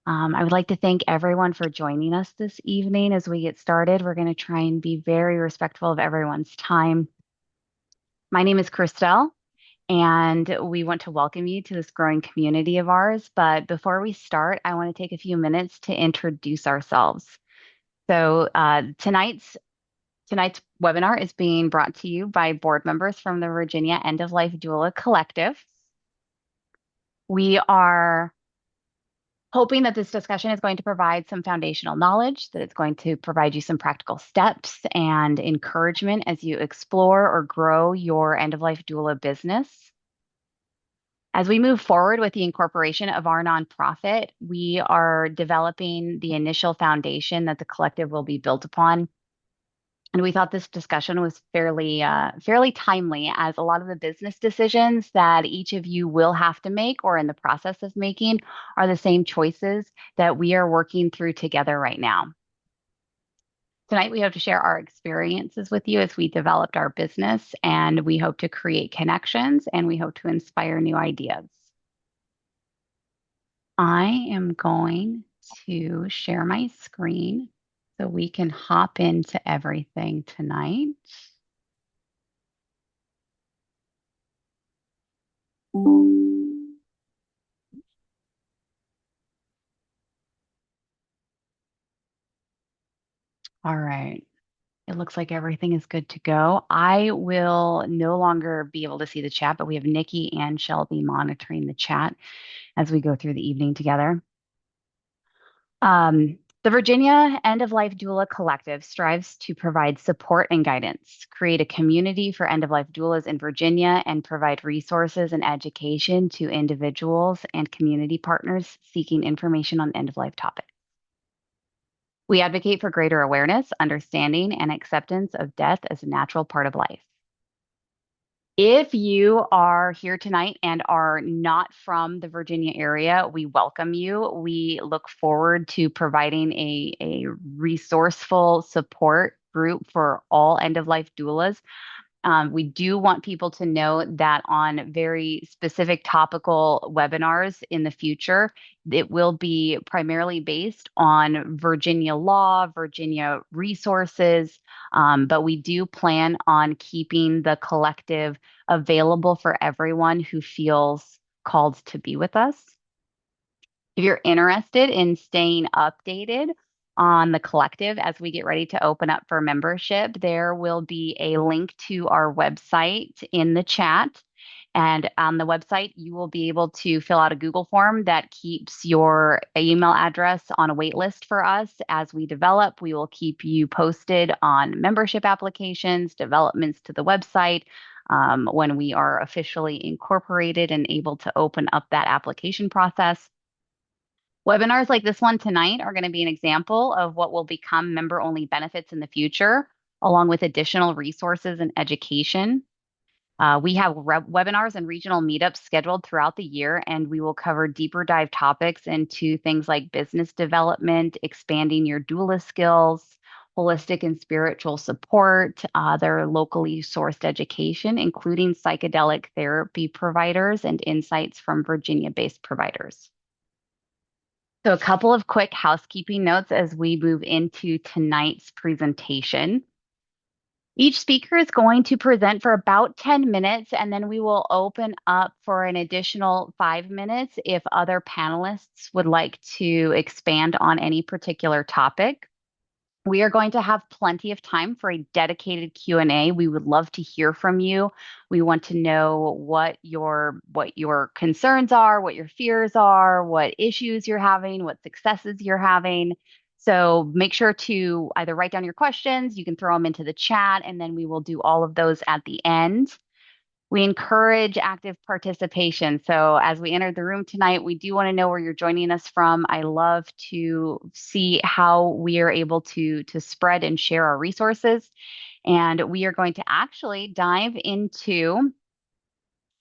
I would like to thank everyone for joining us this evening. As we get started, we're going to try and be very respectful of everyone's time. My name is Christelle, and we want to welcome you to this growing community of ours. But before we start, I want to take a few minutes to introduce ourselves. Tonight's webinar is being brought to you by board members from the Virginia End-of-Life Doula Collective. We are hoping that this discussion is going to provide some foundational knowledge, that it's going to provide you some practical steps and encouragement as you explore or grow your end-of-life doula business. As we move forward with the incorporation of our nonprofit, we are developing the initial foundation that the collective will be built upon. And we thought this discussion was fairly timely, as a lot of the business decisions that each of you will have to make or in the process of making are the same choices that we are working through together right now. Tonight, we hope to share our experiences with you as we developed our business, and we hope to create connections and we hope to inspire new ideas. I am going to share my screen so we can hop into everything tonight. All right. It looks like everything is good to go. I will no longer be able to see the chat, but we have Nikki and Shelby monitoring the chat as we go through the evening together. The Virginia End-of-Life Doula Collective strives to provide support and guidance, create a community for end-of-life doulas in Virginia, and provide resources and education to individuals and community partners seeking information on end-of-life topics. We advocate for greater awareness, understanding, and acceptance of death as a natural part of life. If you are here tonight and are not from the Virginia area, we welcome you. We look forward to providing a resourceful support group for all end-of-life doulas. We do want people to know that on very specific topical webinars in the future, it will be primarily based on Virginia law, Virginia resources, but we do plan on keeping the collective available for everyone who feels called to be with us. If you're interested in staying updated on the collective as we get ready to open up for membership, there will be a link to our website in the chat. And on the website, you will be able to fill out a Google form that keeps your email address on a wait list for us as we develop. We will keep you posted on membership applications, developments to the website, when we are officially incorporated and able to open up that application process. Webinars like this one tonight are going to be an example of what will become member-only benefits in the future, along with additional resources and education. We have webinars and regional meetups scheduled throughout the year, and we will cover deeper dive topics into things like business development, expanding your doula skills, holistic and spiritual support, other locally sourced education, including psychedelic therapy providers and insights from Virginia-based providers. So, a couple of quick housekeeping notes as we move into tonight's presentation. Each speaker is going to present for about 10 minutes, and then we will open up for an additional 5 minutes if other panelists would like to expand on any particular topic. We are going to have plenty of time for a dedicated Q&A. We would love to hear from you. We want to know what your concerns are, what your fears are, what issues you're having, what successes you're having. So make sure to either write down your questions, you can throw them into the chat, and then we will do all of those at the end. We encourage active participation. So as we enter the room tonight, we do want to know where you're joining us from. I love to see how we are able to spread and share our resources. And we are going to actually dive into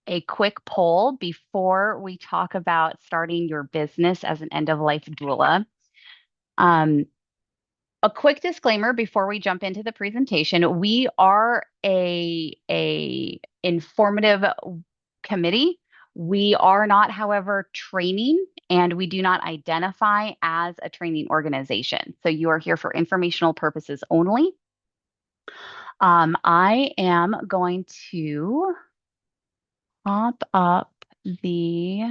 a quick poll before we talk about starting your business as an end-of-life doula. A quick disclaimer before we jump into the presentation. We are a informative committee. We are not, however, training, and we do not identify as a training organization. So you are here for informational purposes only. I am going to pop up the,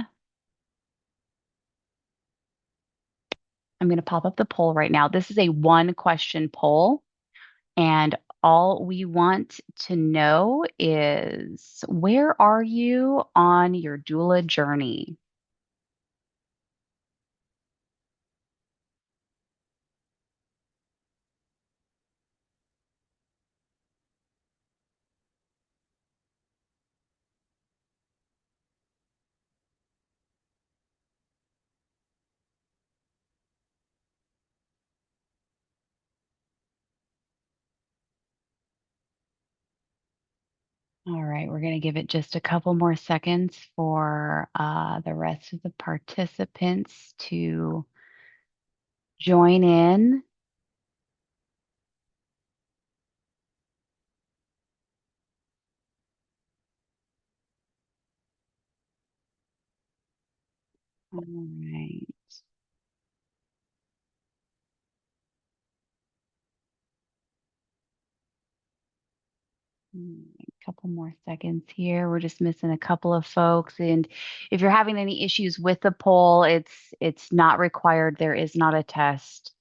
I'm going to pop up the poll right now. This is a one question poll, and all we want to know is where are you on your doula journey? All right, we're going to give it just a couple more seconds for the rest of the participants to join in. All right. A couple more seconds here. We're just missing a couple of folks. And if you're having any issues with the poll, it's not required. There is not a test.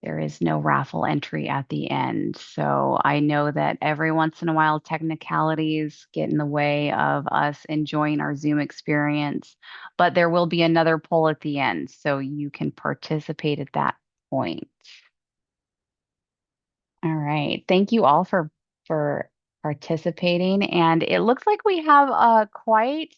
There is no raffle entry at the end. So I know that every once in a while, technicalities get in the way of us enjoying our Zoom experience, but there will be another poll at the end, so you can participate at that point. All right. Thank you all for participating. And it looks like we have quite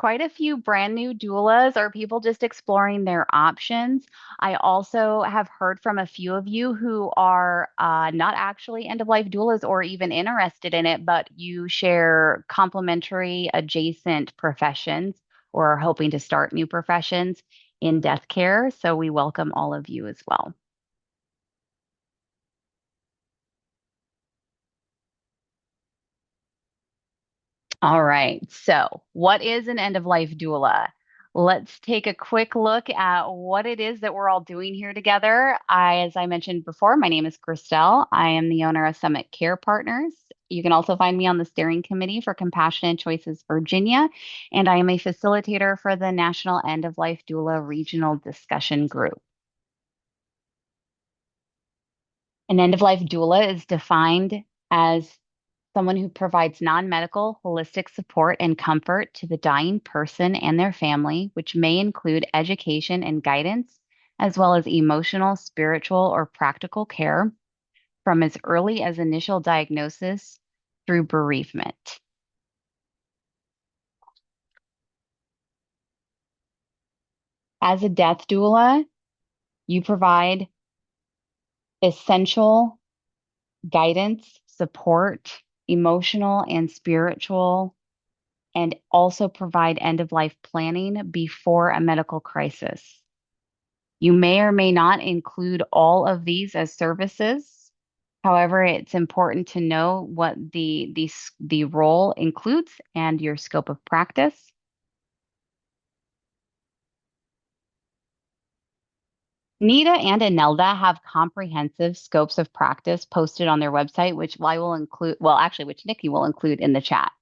a few brand new doulas or people just exploring their options. I also have heard from a few of you who are not actually end of life doulas or even interested in it, but you share complementary adjacent professions or are hoping to start new professions in death care. So we welcome all of you as well. All right. So, what is an end of life doula? Let's take a quick look at what it is that we're all doing here together. As I mentioned before, my name is Christelle. I am the owner of Summit Care Partners. You can also find me on the steering committee for Compassionate Choices Virginia, and I am a facilitator for the National End of Life Doula Regional Discussion Group. An end of life doula is defined as someone who provides non medical, holistic support and comfort to the dying person and their family, which may include education and guidance, as well as emotional, spiritual, or practical care from as early as initial diagnosis through bereavement. As a death doula, you provide essential guidance, support, emotional and spiritual, and also provide end of life planning before a medical crisis. You may or may not include all of these as services. However, it's important to know what the role includes and your scope of practice. Nita and Anelda have comprehensive scopes of practice posted on their website, which I will include, well, actually, which Nikki will include in the chat.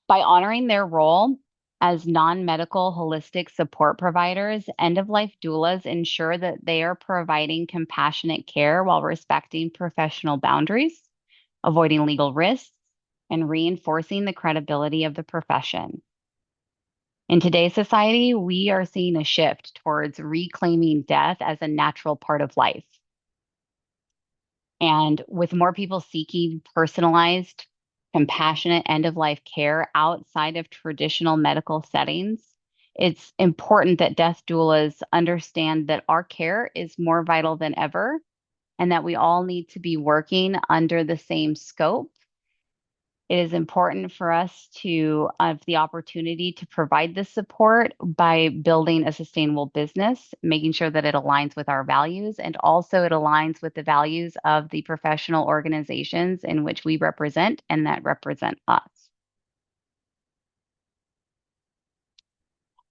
By honoring their role as non-medical holistic support providers, end-of-life doulas ensure that they are providing compassionate care while respecting professional boundaries, avoiding legal risks, and reinforcing the credibility of the profession. In today's society, we are seeing a shift towards reclaiming death as a natural part of life. And with more people seeking personalized, compassionate end of life care outside of traditional medical settings, it's important that death doulas understand that our care is more vital than ever and that we all need to be working under the same scope. It is important for us to have the opportunity to provide this support by building a sustainable business, making sure that it aligns with our values and also it aligns with the values of the professional organizations in which we represent and that represent us.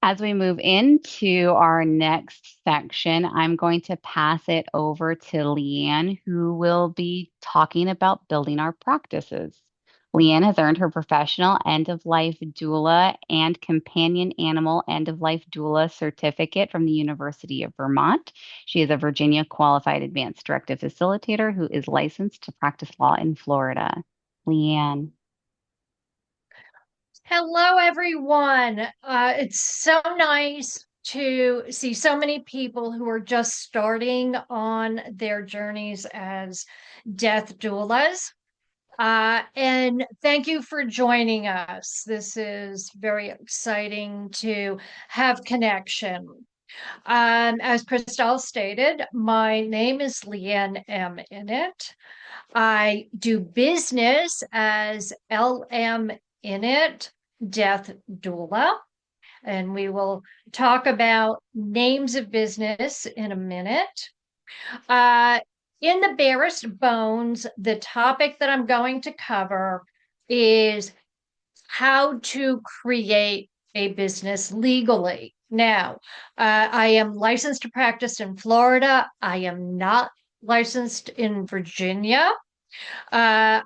As we move into our next section, I'm going to pass it over to Leanne, who will be talking about building our practices. Leanne has earned her professional end-of-life doula and companion animal end-of-life doula certificate from the University of Vermont. She is a Virginia qualified advanced directive facilitator who is licensed to practice law in Florida. Leanne. Hello, everyone. It's so nice to see so many people who are just starting on their journeys as death doulas. And thank you for joining us. This is very exciting to have connection. As Christelle stated, my name is Leanne M. Innit. I do business as LM Innit, Death Doula, and we will talk about names of business in a minute. Uh, in the barest bones, the topic that I'm going to cover is how to create a business legally. Now, I am licensed to practice in Florida. I am not licensed in Virginia. Uh,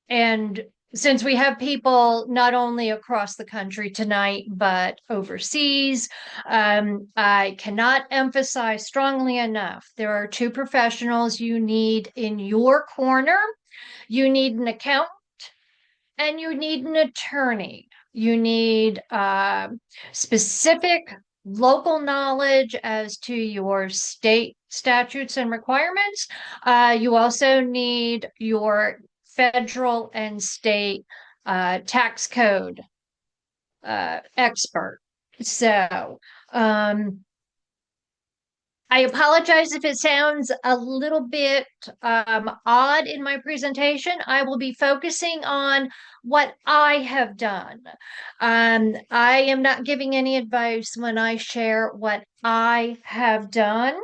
and since we have people not only across the country tonight, but overseas, I cannot emphasize strongly enough there are two professionals you need in your corner. You need an accountant and you need an attorney. You need specific local knowledge as to your state statutes and requirements. You also need your federal and state tax code expert. So, I apologize if it sounds a little bit odd in my presentation. I will be focusing on what I have done. I am not giving any advice when I share what I have done.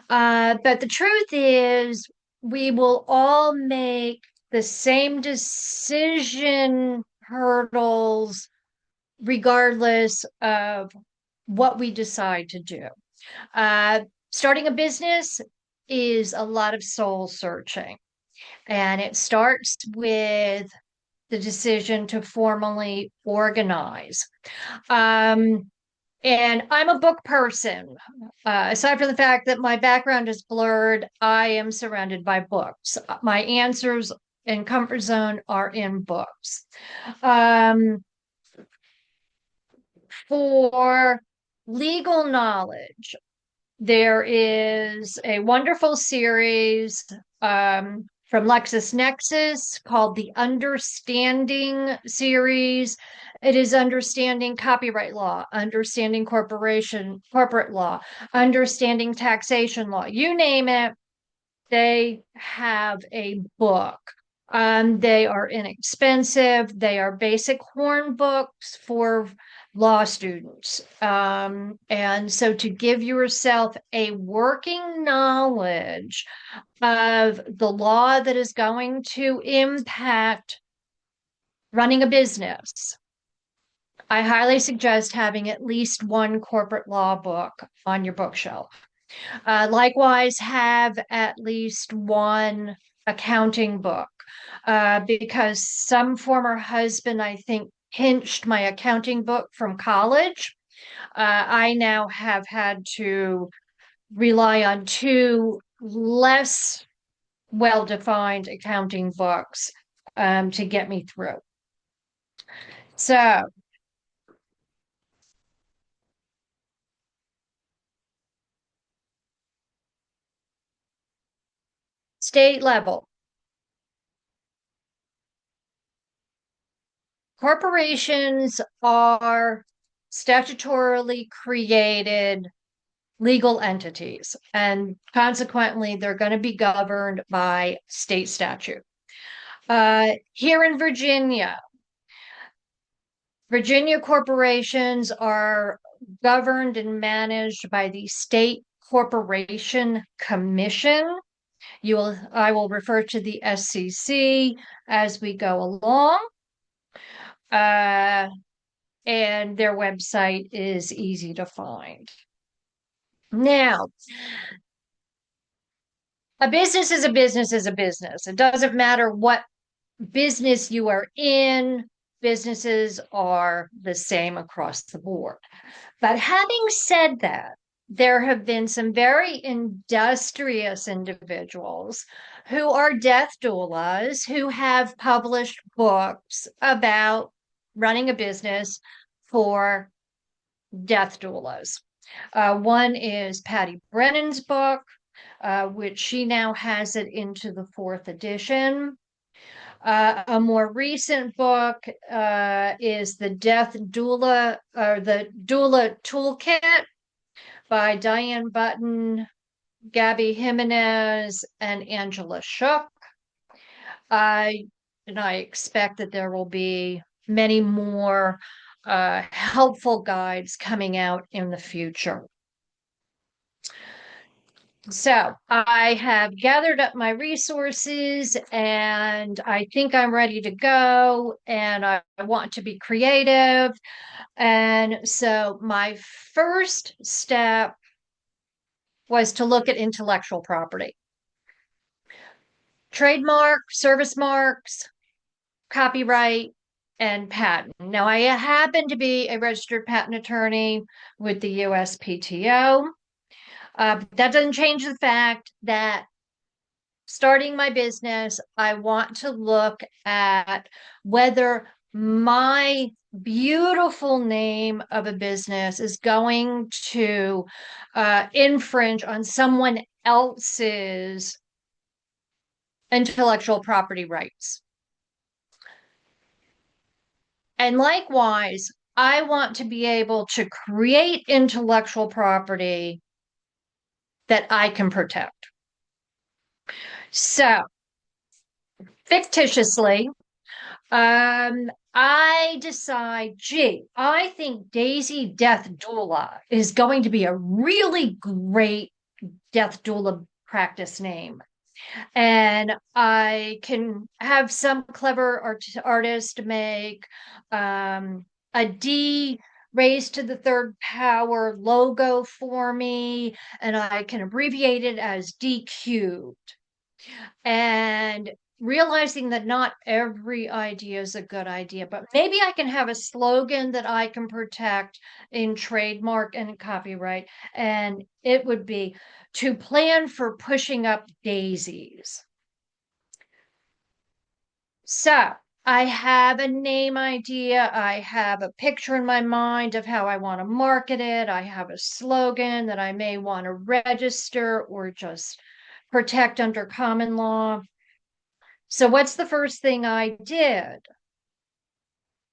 But the truth is, we will all make the same decision hurdles regardless of what we decide to do. Uh, Starting a business is a lot of soul searching, and it starts with the decision to formally organize. Um, and I'm a book person. Aside from the fact that my background is blurred, I am surrounded by books. My answers and comfort zone are in books. Um, for legal knowledge, there is a wonderful series from LexisNexis called the Understanding series. It is understanding copyright law, understanding corporate law, understanding taxation law. You name it, they have a book. They are inexpensive. They are basic horn books for law students. And so to give yourself a working knowledge of the law that is going to impact running a business, I highly suggest having at least one corporate law book on your bookshelf. Likewise, have at least one accounting book because some former husband, I think, pinched my accounting book from college. I now have had to rely on two less well defined accounting books to get me through. So, state level. Corporations are statutorily created legal entities, and consequently, they're going to be governed by state statute. Here in Virginia, Virginia corporations are governed and managed by the State Corporation Commission. I will refer to the SCC as we go along. Uh, and their website is easy to find. Now, a business is a business is a business. It doesn't matter what business you are in, businesses are the same across the board. But having said that, there have been some very industrious individuals who are death doulas who have published books about running a business for death doulas. One is Patty Brennan's book, which she now has it into the fourth edition. A more recent book is the Death Doula or the Doula Toolkit by Diane Button, Gabby Jimenez, and Angela Shook. And I expect that there will be many more helpful guides coming out in the future. So I have gathered up my resources and I think I'm ready to go and I want to be creative. And so my first step was to look at intellectual property, trademark, service marks, copyright, and patent. Now, I happen to be a registered patent attorney with the USPTO. That doesn't change the fact that starting my business, I want to look at whether my beautiful name of a business is going to infringe on someone else's intellectual property rights. And likewise, I want to be able to create intellectual property that I can protect. So, fictitiously, I decide, gee, I think Daisy Death Doula is going to be a really great death doula practice name. And I can have some clever artist make a D raised to the third power logo for me, and I can abbreviate it as D cubed. And realizing that not every idea is a good idea, but maybe I can have a slogan that I can protect in trademark and copyright. And it would be to plan for pushing up daisies. So I have a name idea. I have a picture in my mind of how I want to market it. I have a slogan that I may want to register or just protect under common law. So what's the first thing I did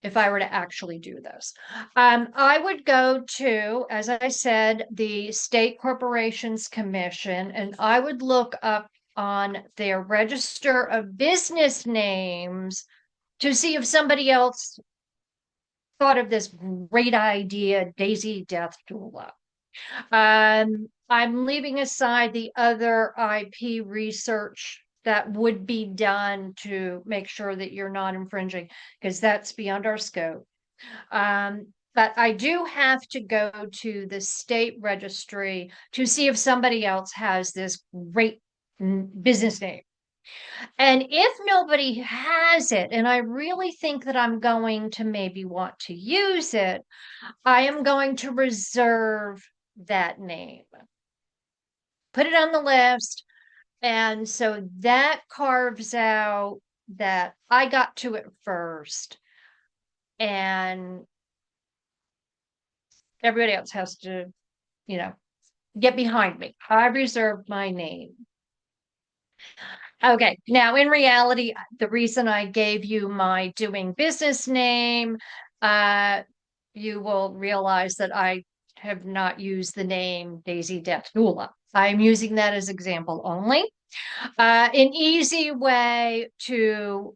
if I were to actually do this? I would go to, as I said, the State Corporations Commission, and I would look up on their register of business names to see if somebody else thought of this great idea, Daisy Death Doula. I'm leaving aside the other IP research that would be done to make sure that you're not infringing, because that's beyond our scope. But I do have to go to the state registry to see if somebody else has this great business name. And if nobody has it, and I really think that I'm going to maybe want to use it, I am going to reserve that name, put it on the list. And so that carves out that I got to it first and everybody else has to, get behind me. I reserved my name. Okay, now in reality, the reason I gave you my doing business name, you will realize that I have not used the name Daisy Death Doula. I'm using that as example only. An easy way to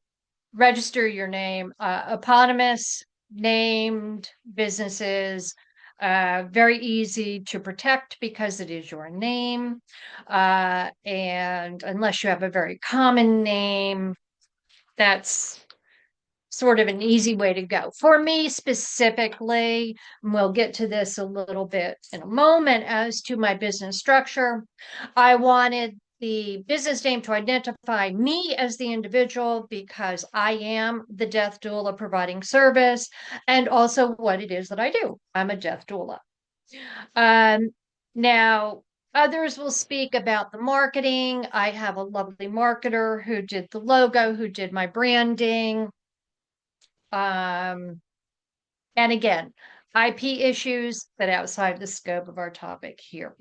register your name, eponymous named businesses, very easy to protect because it is your name. And unless you have a very common name, that's sort of an easy way to go. For me specifically, and we'll get to this a little bit in a moment as to my business structure, I wanted the business name to identify me as the individual because I am the death doula providing service and also what it is that I do. I'm a death doula. Um, Now, others will speak about the marketing. I have a lovely marketer who did the logo, who did my branding. Um, and again, IP issues, but outside the scope of our topic here.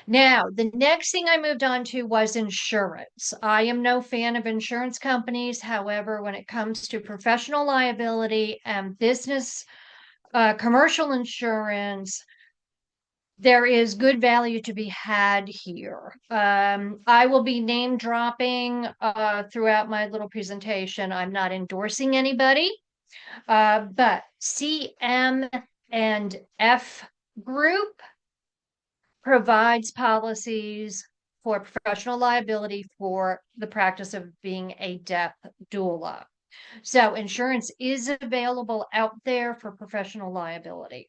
Now, the next thing I moved on to was insurance. I am no fan of insurance companies. However, when it comes to professional liability and business, commercial insurance, there is good value to be had here. I will be name dropping throughout my little presentation. I'm not endorsing anybody. But CM and F Group provides policies for professional liability for the practice of being a death doula. So insurance is available out there for professional liability.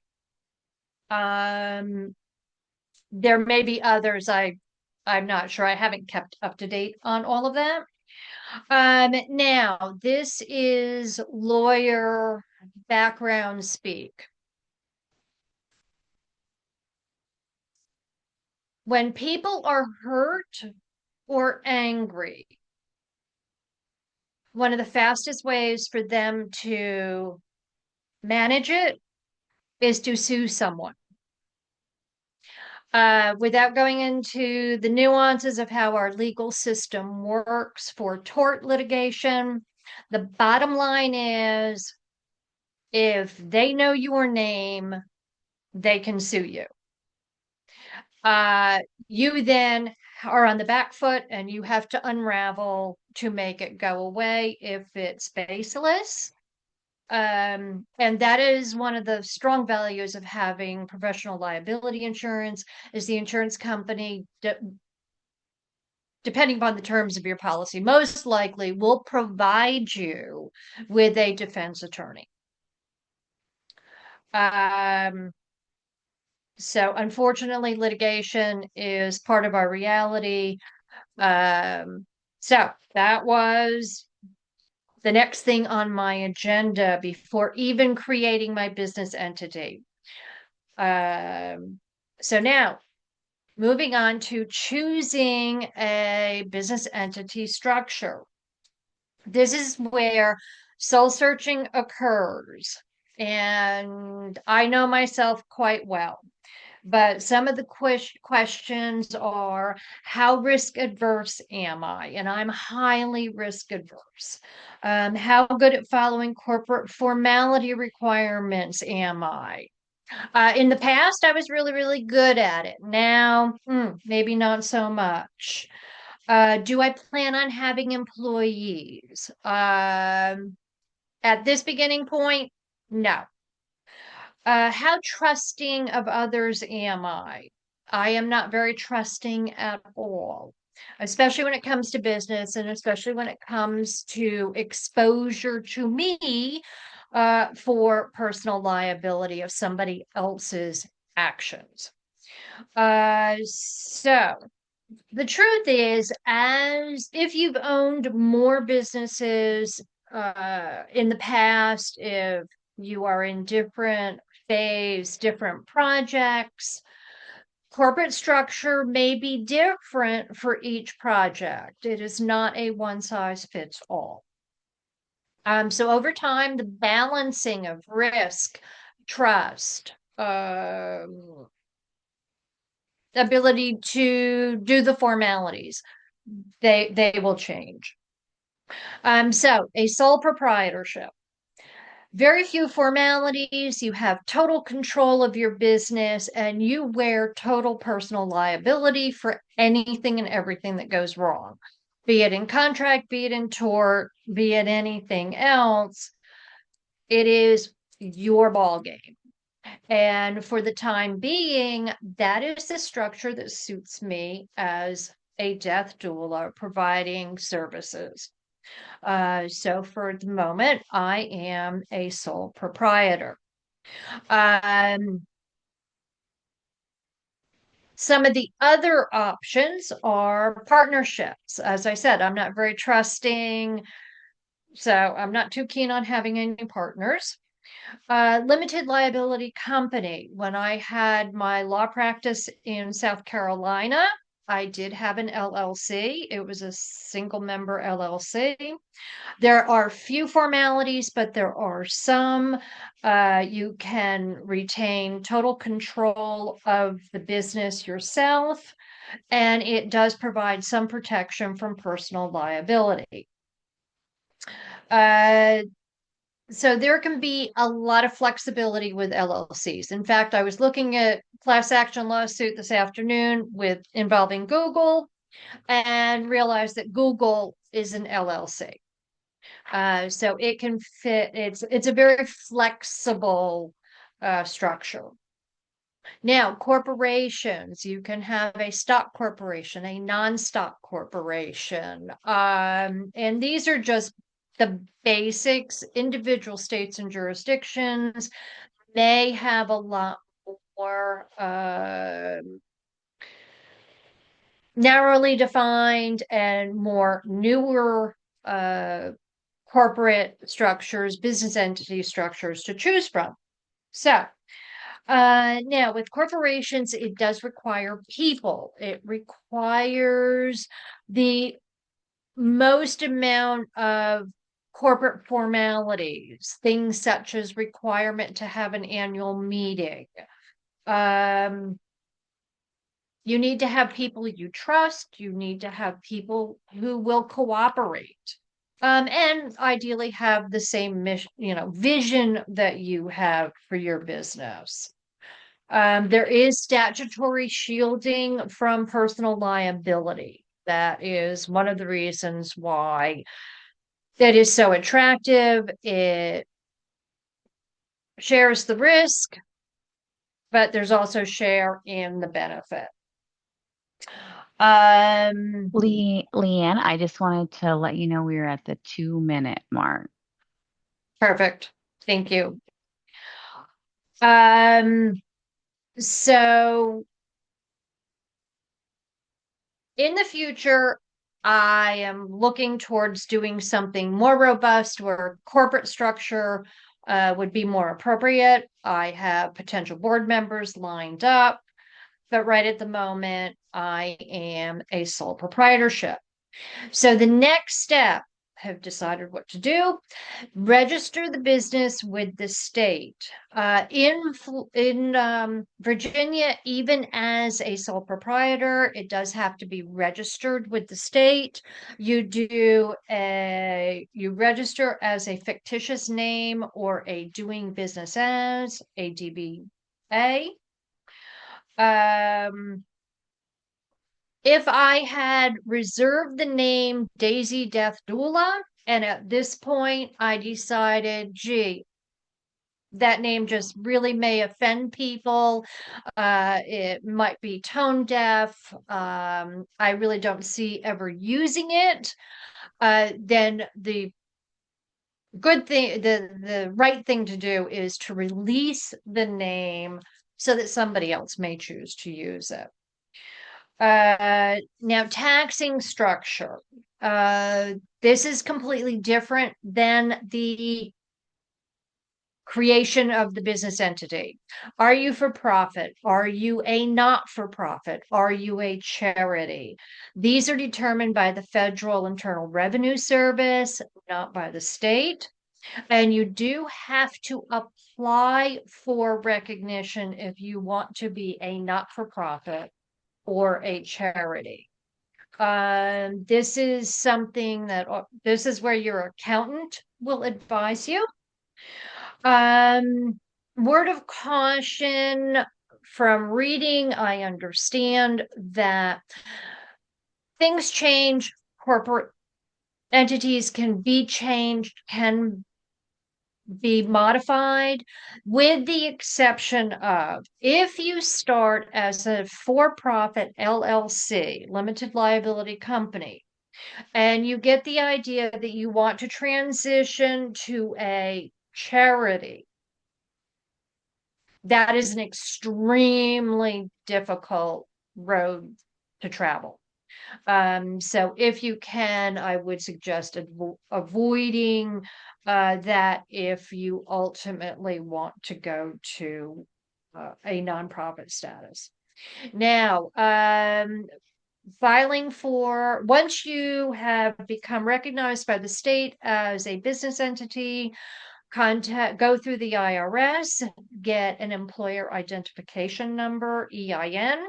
There may be others. I'm not sure. I haven't kept up to date on all of that. Now this is lawyer background speak. When people are hurt or angry, one of the fastest ways for them to manage it is to sue someone. Without going into the nuances of how our legal system works for tort litigation, the bottom line is if they know your name, they can sue you. You then are on the back foot and you have to unravel to make it go away if it's baseless. And that is one of the strong values of having professional liability insurance is the insurance company, depending upon the terms of your policy, most likely will provide you with a defense attorney. So unfortunately, litigation is part of our reality. So that was the next thing on my agenda before even creating my business entity. So now moving on to choosing a business entity structure. This is where soul searching occurs. And I know myself quite well. But some of the questions are how risk adverse am I? And I'm highly risk adverse. How good at following corporate formality requirements am I? In the past, I was really, really good at it. Now, maybe not so much. Do I plan on having employees? At this beginning point, no. How trusting of others am I? I am not very trusting at all, especially when it comes to business and especially when it comes to exposure to me for personal liability of somebody else's actions. So the truth is, as if you've owned more businesses in the past, if you are in different phase, different projects, corporate structure may be different for each project. It is not a one size fits all. So over time, the balancing of risk, trust, ability to do the formalities, they will change. So a sole proprietorship. Very few formalities. You have total control of your business and you wear total personal liability for anything and everything that goes wrong, be it in contract, be it in tort, be it anything else. It is your ball game. And for the time being, that is the structure that suits me as a death doula providing services. So for the moment, I am a sole proprietor. Um, some of the other options are partnerships. As I said, I'm not very trusting, so I'm not too keen on having any partners. Limited liability company. When I had my law practice in South Carolina, I did have an LLC. It was a single member LLC. There are few formalities, but there are some. You can retain total control of the business yourself, and it does provide some protection from personal liability. Uh, so there can be a lot of flexibility with LLCs. In fact, I was looking at class action lawsuit this afternoon with involving Google and realized that Google is an LLC. So it can fit, it's a very flexible structure. Now, corporations, you can have a stock corporation, a non-stock corporation. And these are just the basics. Individual states and jurisdictions may have a lot more narrowly defined and more newer corporate structures, business entity structures to choose from. So now with corporations, it does require people. It requires the most amount of corporate formalities, things such as requirement to have an annual meeting. You need to have people you trust. You need to have people who will cooperate. And ideally have the same mission, vision that you have for your business. There is statutory shielding from personal liability. That is one of the reasons why that is so attractive. It shares the risk, but there's also share in the benefit. Um, Leanne, I just wanted to let you know we are at the 2-minute mark. Perfect. Thank you. Um, so in the future, I am looking towards doing something more robust where corporate structure would be more appropriate. I have potential board members lined up, but right at the moment, I am a sole proprietorship. So the next step, have decided what to do. Register the business with the state. In Virginia, even as a sole proprietor, it does have to be registered with the state. You register as a fictitious name or a doing business as a DBA. If I had reserved the name Daisy Death Doula, and at this point I decided, gee, that name just really may offend people. It might be tone deaf. I really don't see ever using it. Then the good thing, the right thing to do is to release the name so that somebody else may choose to use it. Now, taxing structure. This is completely different than the creation of the business entity. Are you for profit? Are you a not for profit? Are you a charity? These are determined by the Federal Internal Revenue Service, not by the state. And you do have to apply for recognition if you want to be a not for profit or a charity. This is something that this is where your accountant will advise you. Word of caution from reading, I understand that things change, corporate entities can be changed, can be modified, with the exception of if you start as a for-profit LLC, limited liability company, and you get the idea that you want to transition to a charity, that is an extremely difficult road to travel. So if you can, I would suggest avoiding that if you ultimately want to go to a nonprofit status. Now, filing for, once you have become recognized by the state as a business entity, go through the IRS, get an employer identification number, EIN.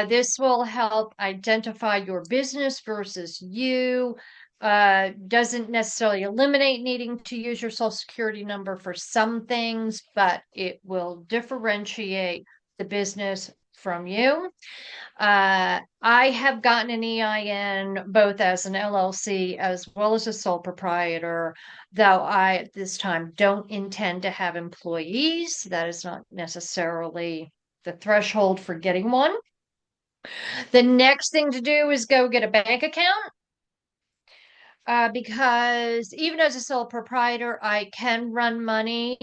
This will help identify your business versus you. Doesn't necessarily eliminate needing to use your social security number for some things, but it will differentiate the business from you. I have gotten an EIN both as an LLC as well as a sole proprietor, though I at this time don't intend to have employees. That is not necessarily the threshold for getting one. The next thing to do is go get a bank account. Because even as a sole proprietor, I can run money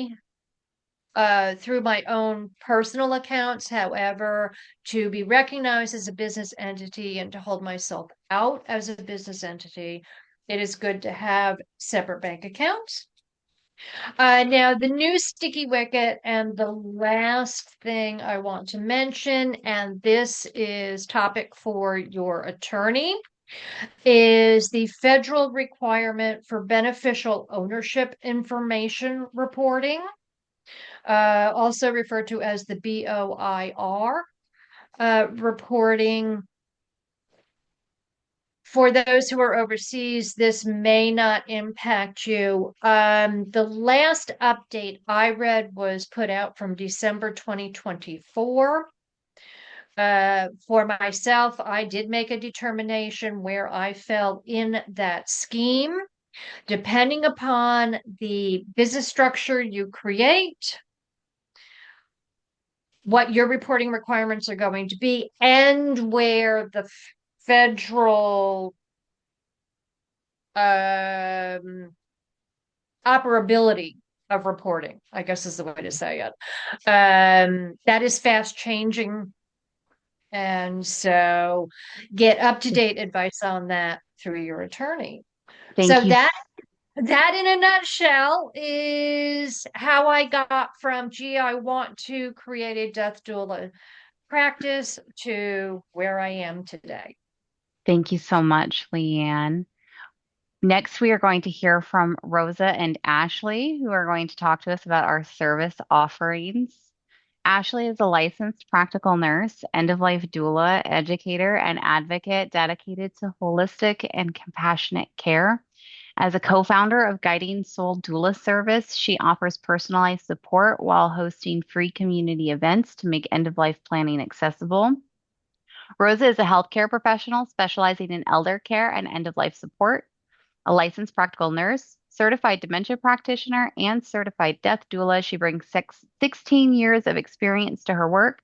through my own personal accounts. However, to be recognized as a business entity and to hold myself out as a business entity, it is good to have separate bank accounts. Now, the new sticky wicket, and the last thing I want to mention, and this is topic for your attorney, is the federal requirement for beneficial ownership information reporting, also referred to as the BOIR reporting. For those who are overseas, this may not impact you. The last update I read was put out from December 2024. For myself, I did make a determination where I fell in that scheme. Depending upon the business structure you create, what your reporting requirements are going to be, and where the federal operability of reporting, I guess is the way to say it. That is fast changing. And so get up to date advice on that through your attorney. Thank So you. that in a nutshell is how I got from, gee, I want to create a death doula practice to where I am today. Thank you so much, Leanne. Next, we are going to hear from Rosa and Ashley, who are going to talk to us about our service offerings. Ashley is a licensed practical nurse, end-of-life doula, educator, and advocate dedicated to holistic and compassionate care. As a co-founder of Guiding Soul Doula Service, she offers personalized support while hosting free community events to make end-of-life planning accessible. Rosa is a healthcare professional specializing in elder care and end-of-life support, a licensed practical nurse, certified dementia practitioner, and certified death doula. She brings 16 years of experience to her work.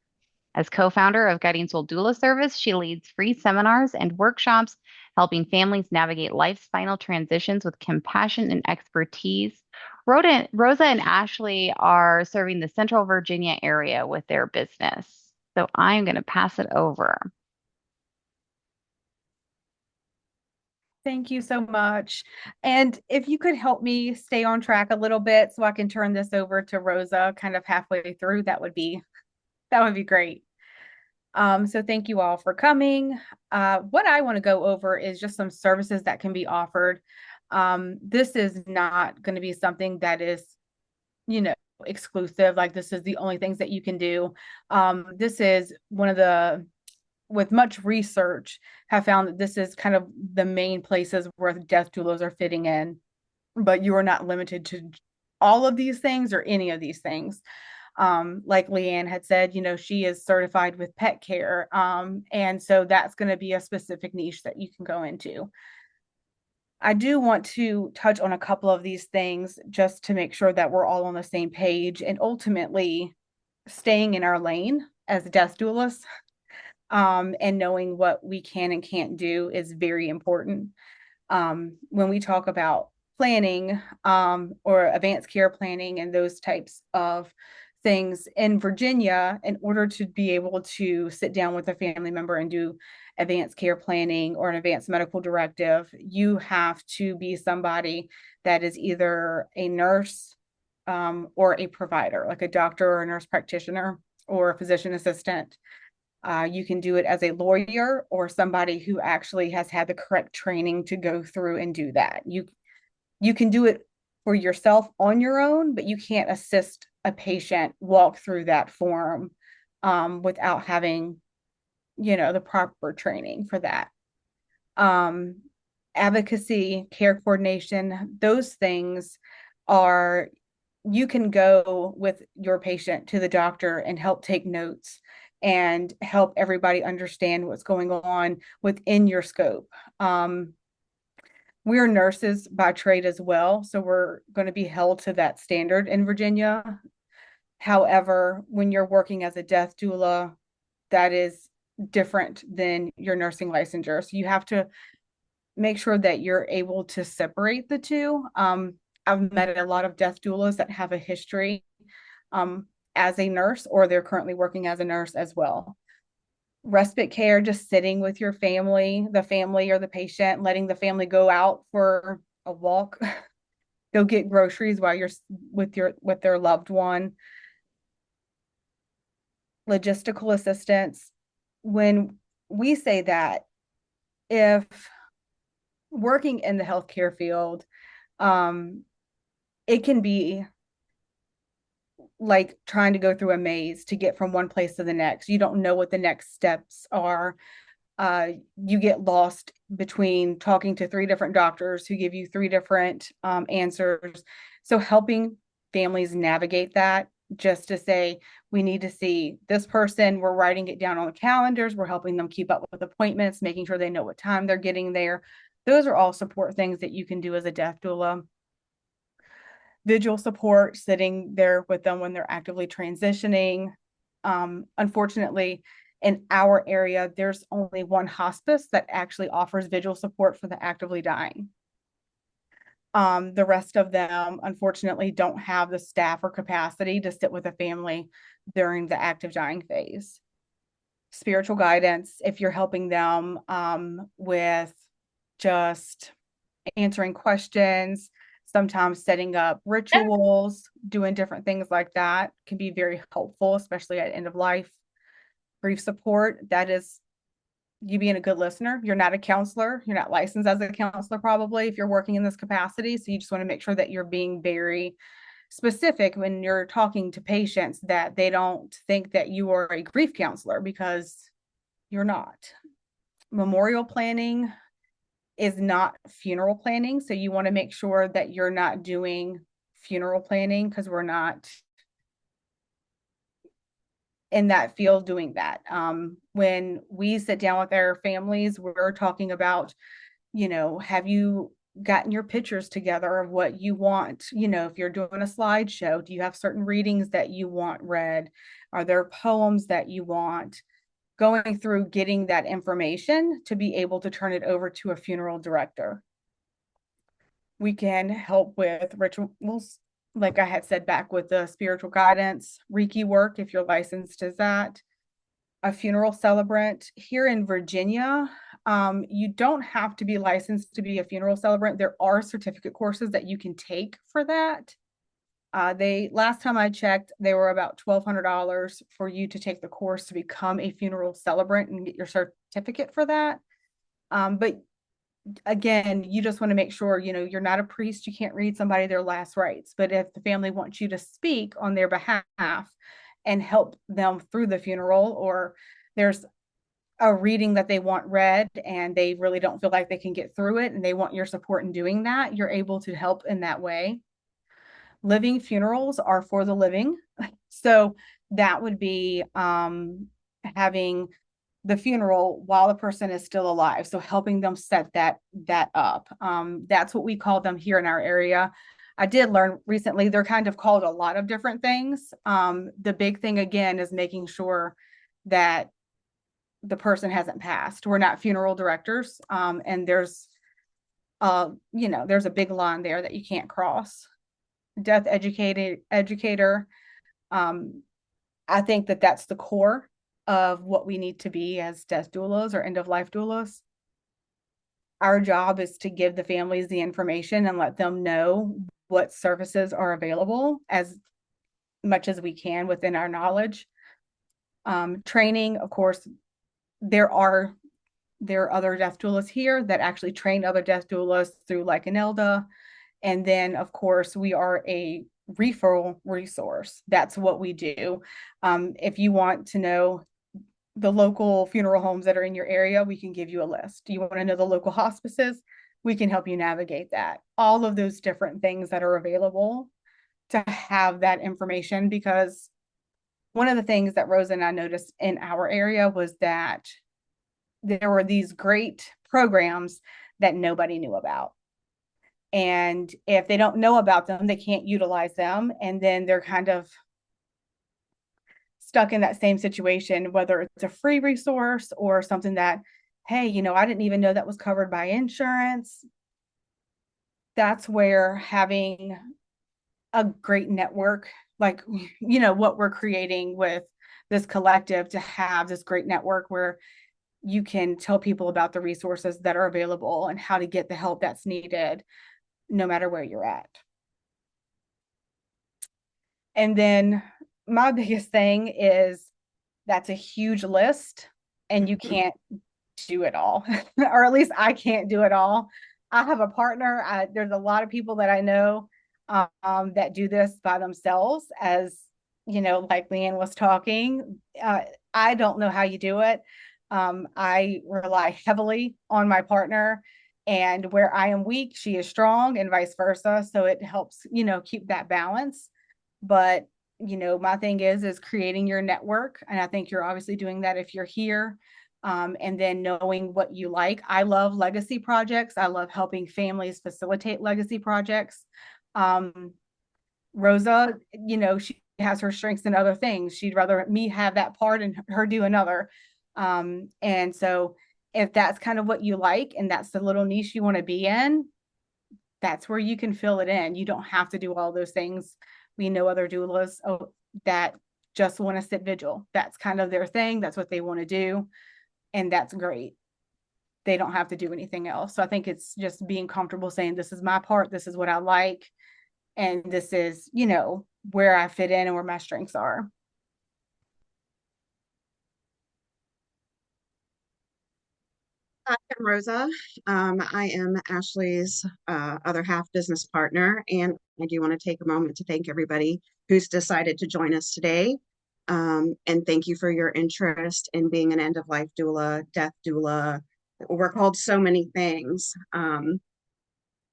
As co-founder of Guiding Soul Doula Service, she leads free seminars and workshops, helping families navigate life's final transitions with compassion and expertise. Rosa and Ashley are serving the Central Virginia area with their business. So I'm going to pass it over. Thank you so much. And if you could help me stay on track a little bit so I can turn this over to Rosa kind of halfway through, that would be great. So thank you all for coming. What I want to go over is just some services that can be offered. This is not going to be something that is, exclusive, like this is the only things that you can do. This is one of the, with much research, have found that this is kind of the main places where death doulas are fitting in, but you are not limited to all of these things or any of these things. Like Leanne had said, she is certified with pet care. And so that's going to be a specific niche that you can go into. I do want to touch on a couple of these things just to make sure that we're all on the same page and ultimately staying in our lane as death doulas. and knowing what we can and can't do is very important. When we talk about planning or advanced care planning and those types of things in Virginia, in order to be able to sit down with a family member and do advanced care planning or an advanced medical directive, you have to be somebody that is either a nurse or a provider, like a doctor or a nurse practitioner or a physician assistant. You can do it as a lawyer or somebody who actually has had the correct training to go through and do that. You can do it for yourself on your own, but you can't assist a patient walk through that form without having, the proper training for that. Advocacy, care coordination, those things are, you can go with your patient to the doctor and help take notes and help everybody understand what's going on within your scope. We're nurses by trade as well, so we're going to be held to that standard in Virginia. However, when you're working as a death doula, that is different than your nursing licensure. So you have to make sure that you're able to separate the two. I've met a lot of death doulas that have a history as a nurse, or they're currently working as a nurse as well. Respite care, just sitting with your family, the family or the patient, letting the family go out for a walk, go get groceries while you're with their loved one. Logistical assistance. When we say that, if working in the healthcare field, it can be like trying to go through a maze to get from one place to the next. You don't know what the next steps are. You get lost between talking to 3 different doctors who give you 3 different answers. So helping families navigate that, just to say, we need to see this person, we're writing it down on the calendars, we're helping them keep up with appointments, making sure they know what time they're getting there. Those are all support things that you can do as a death doula. Visual support, sitting there with them when they're actively transitioning. Unfortunately, in our area, there's only one hospice that actually offers visual support for the actively dying. The rest of them, unfortunately, don't have the staff or capacity to sit with a family during the active dying phase. Spiritual guidance, if you're helping them with just answering questions, sometimes setting up rituals, doing different things like that can be very helpful, especially at end of life. Grief support, that is you being a good listener. You're not a counselor. You're not licensed as a counselor, probably, if you're working in this capacity. So you just want to make sure that you're being very specific when you're talking to patients, that they don't think that you are a grief counselor, because you're not. Memorial planning is not funeral planning. So you want to make sure that you're not doing funeral planning, because we're not in that field doing that. When we sit down with our families, we're talking about, have you gotten your pictures together of what you want? If you're doing a slideshow, do you have certain readings that you want read? Are there poems that you want? Going through getting that information to be able to turn it over to a funeral director. We can help with rituals, like I had said, back with the spiritual guidance, Reiki work, if you're licensed as that. A funeral celebrant here in Virginia, you don't have to be licensed to be a funeral celebrant. There are certificate courses that you can take for that. Last time I checked, they were about $1,200 for you to take the course to become a funeral celebrant and get your certificate for that. But again, you just want to make sure, you're not a priest. You can't read somebody their last rites. But if the family wants you to speak on their behalf and help them through the funeral, or there's a reading that they want read and they really don't feel like they can get through it and they want your support in doing that, you're able to help in that way. Living funerals are for the living. So that would be having the funeral while the person is still alive. So helping them set that up. That's what we call them here in our area. I did learn recently they're kind of called a lot of different things. The big thing, again, is making sure that the person hasn't passed. We're not funeral directors. And there's there's a big line there that you can't cross. Death educator. I think that that's the core of what we need to be as death doulas or end-of-life doulas. Our job is to give the families the information and let them know what services are available as much as we can within our knowledge. Training, of course, there are other death doulas here that actually train other death doulas through like an ELDA. And then, of course, we are a referral resource. That's what we do. If you want to know the local funeral homes that are in your area, we can give you a list. Do you want to know the local hospices? We can help you navigate that. All of those different things that are available to have that information, because one of the things that Rosa and I noticed in our area was that there were these great programs that nobody knew about. And if they don't know about them, they can't utilize them. And then they're kind of stuck in that same situation, whether it's a free resource or something that, hey, I didn't even know that was covered by insurance. That's where having a great network, like, what we're creating with this collective, to have this great network where you can tell people about the resources that are available and how to get the help that's needed, no matter where you're at. And then my biggest thing is that's a huge list and you can't do it all, or at least I can't do it all. I have a partner. There's a lot of people that I know that do this by themselves, as like Leanne was talking. I don't know how you do it. I rely heavily on my partner, and where I am weak, she is strong, and vice versa. So it helps, keep that balance. But my thing is creating your network, and I think you're obviously doing that if you're here. And then knowing what you like. I love legacy projects. I love helping families facilitate legacy projects. Rosa, she has her strengths in other things. She'd rather me have that part and her do another. And so if that's kind of what you like and that's the little niche you want to be in, that's where you can fill it in. You don't have to do all those things. We know other doulas that just want to sit vigil. That's kind of their thing. That's what they want to do. And that's great. They don't have to do anything else. So I think it's just being comfortable saying, this is my part. This is what I like. And this is, where I fit in and where my strengths are. Hi, I'm Rosa. I am Ashley's other half business partner, and I do want to take a moment to thank everybody who's decided to join us today. And thank you for your interest in being an end-of-life doula, death doula. We're called so many things.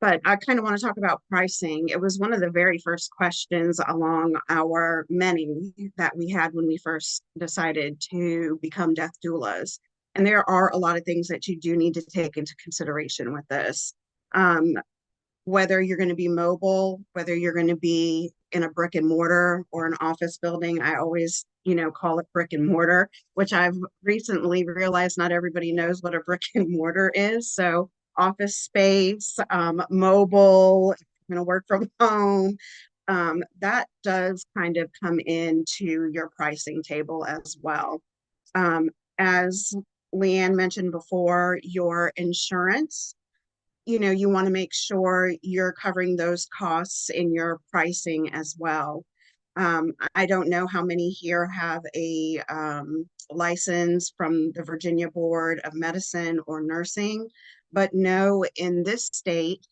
But I kind of want to talk about pricing. It was one of the very first questions along our many that we had when we first decided to become death doulas. And there are a lot of things that you do need to take into consideration with this. Whether you're going to be mobile, whether you're going to be in a brick and mortar or an office building. I always, call it brick and mortar, which I've recently realized not everybody knows what a brick and mortar is. So office space, mobile, going to work from home. That does kind of come into your pricing table as well. As Leanne mentioned before, your insurance, you want to make sure you're covering those costs in your pricing as well. I don't know how many here have a license from the Virginia Board of Medicine or Nursing, but no, in this state,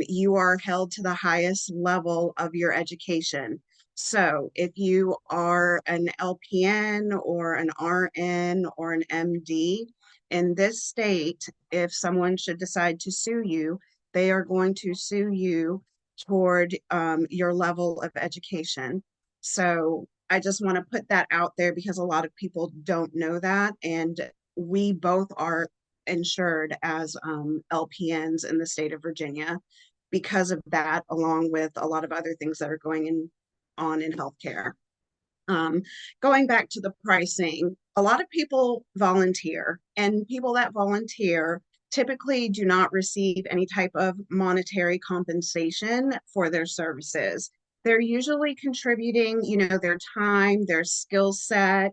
you are held to the highest level of your education. So if you are an LPN or an RN or an MD, in this state, if someone should decide to sue you, they are going to sue you toward your level of education. So I just want to put that out there because a lot of people don't know that. And we both are insured as LPNs in the state of Virginia because of that, along with a lot of other things that are going on in healthcare. Going back to the pricing, a lot of people volunteer, and people that volunteer typically do not receive any type of monetary compensation for their services. They're usually contributing, their time, their skill set,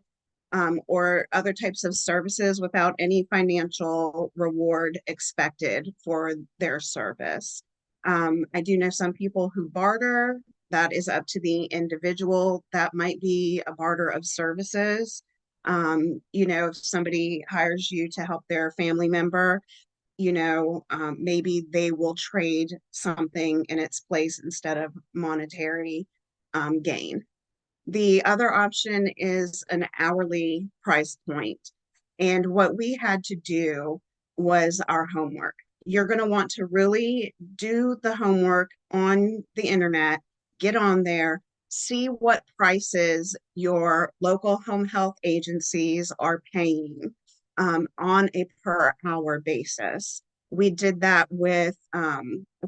or other types of services without any financial reward expected for their service. I do know some people who barter. That is up to the individual. That might be a barter of services. If somebody hires you to help their family member, maybe they will trade something in its place instead of monetary gain. The other option is an hourly price point. And what we had to do was our homework. You're going to want to really do the homework on the internet, get on there, see what prices your local home health agencies are paying on a per hour basis. We did that with a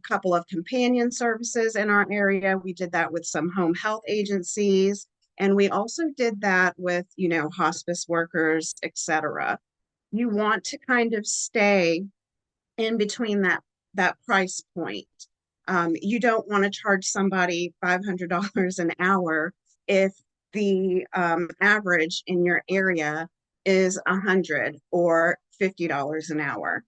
couple of companion services in our area. We did that with some home health agencies. And we also did that with, hospice workers, et cetera. You want to kind of stay in between that price point. You don't want to charge somebody $500 an hour if the average in your area is $100 or $50 an hour.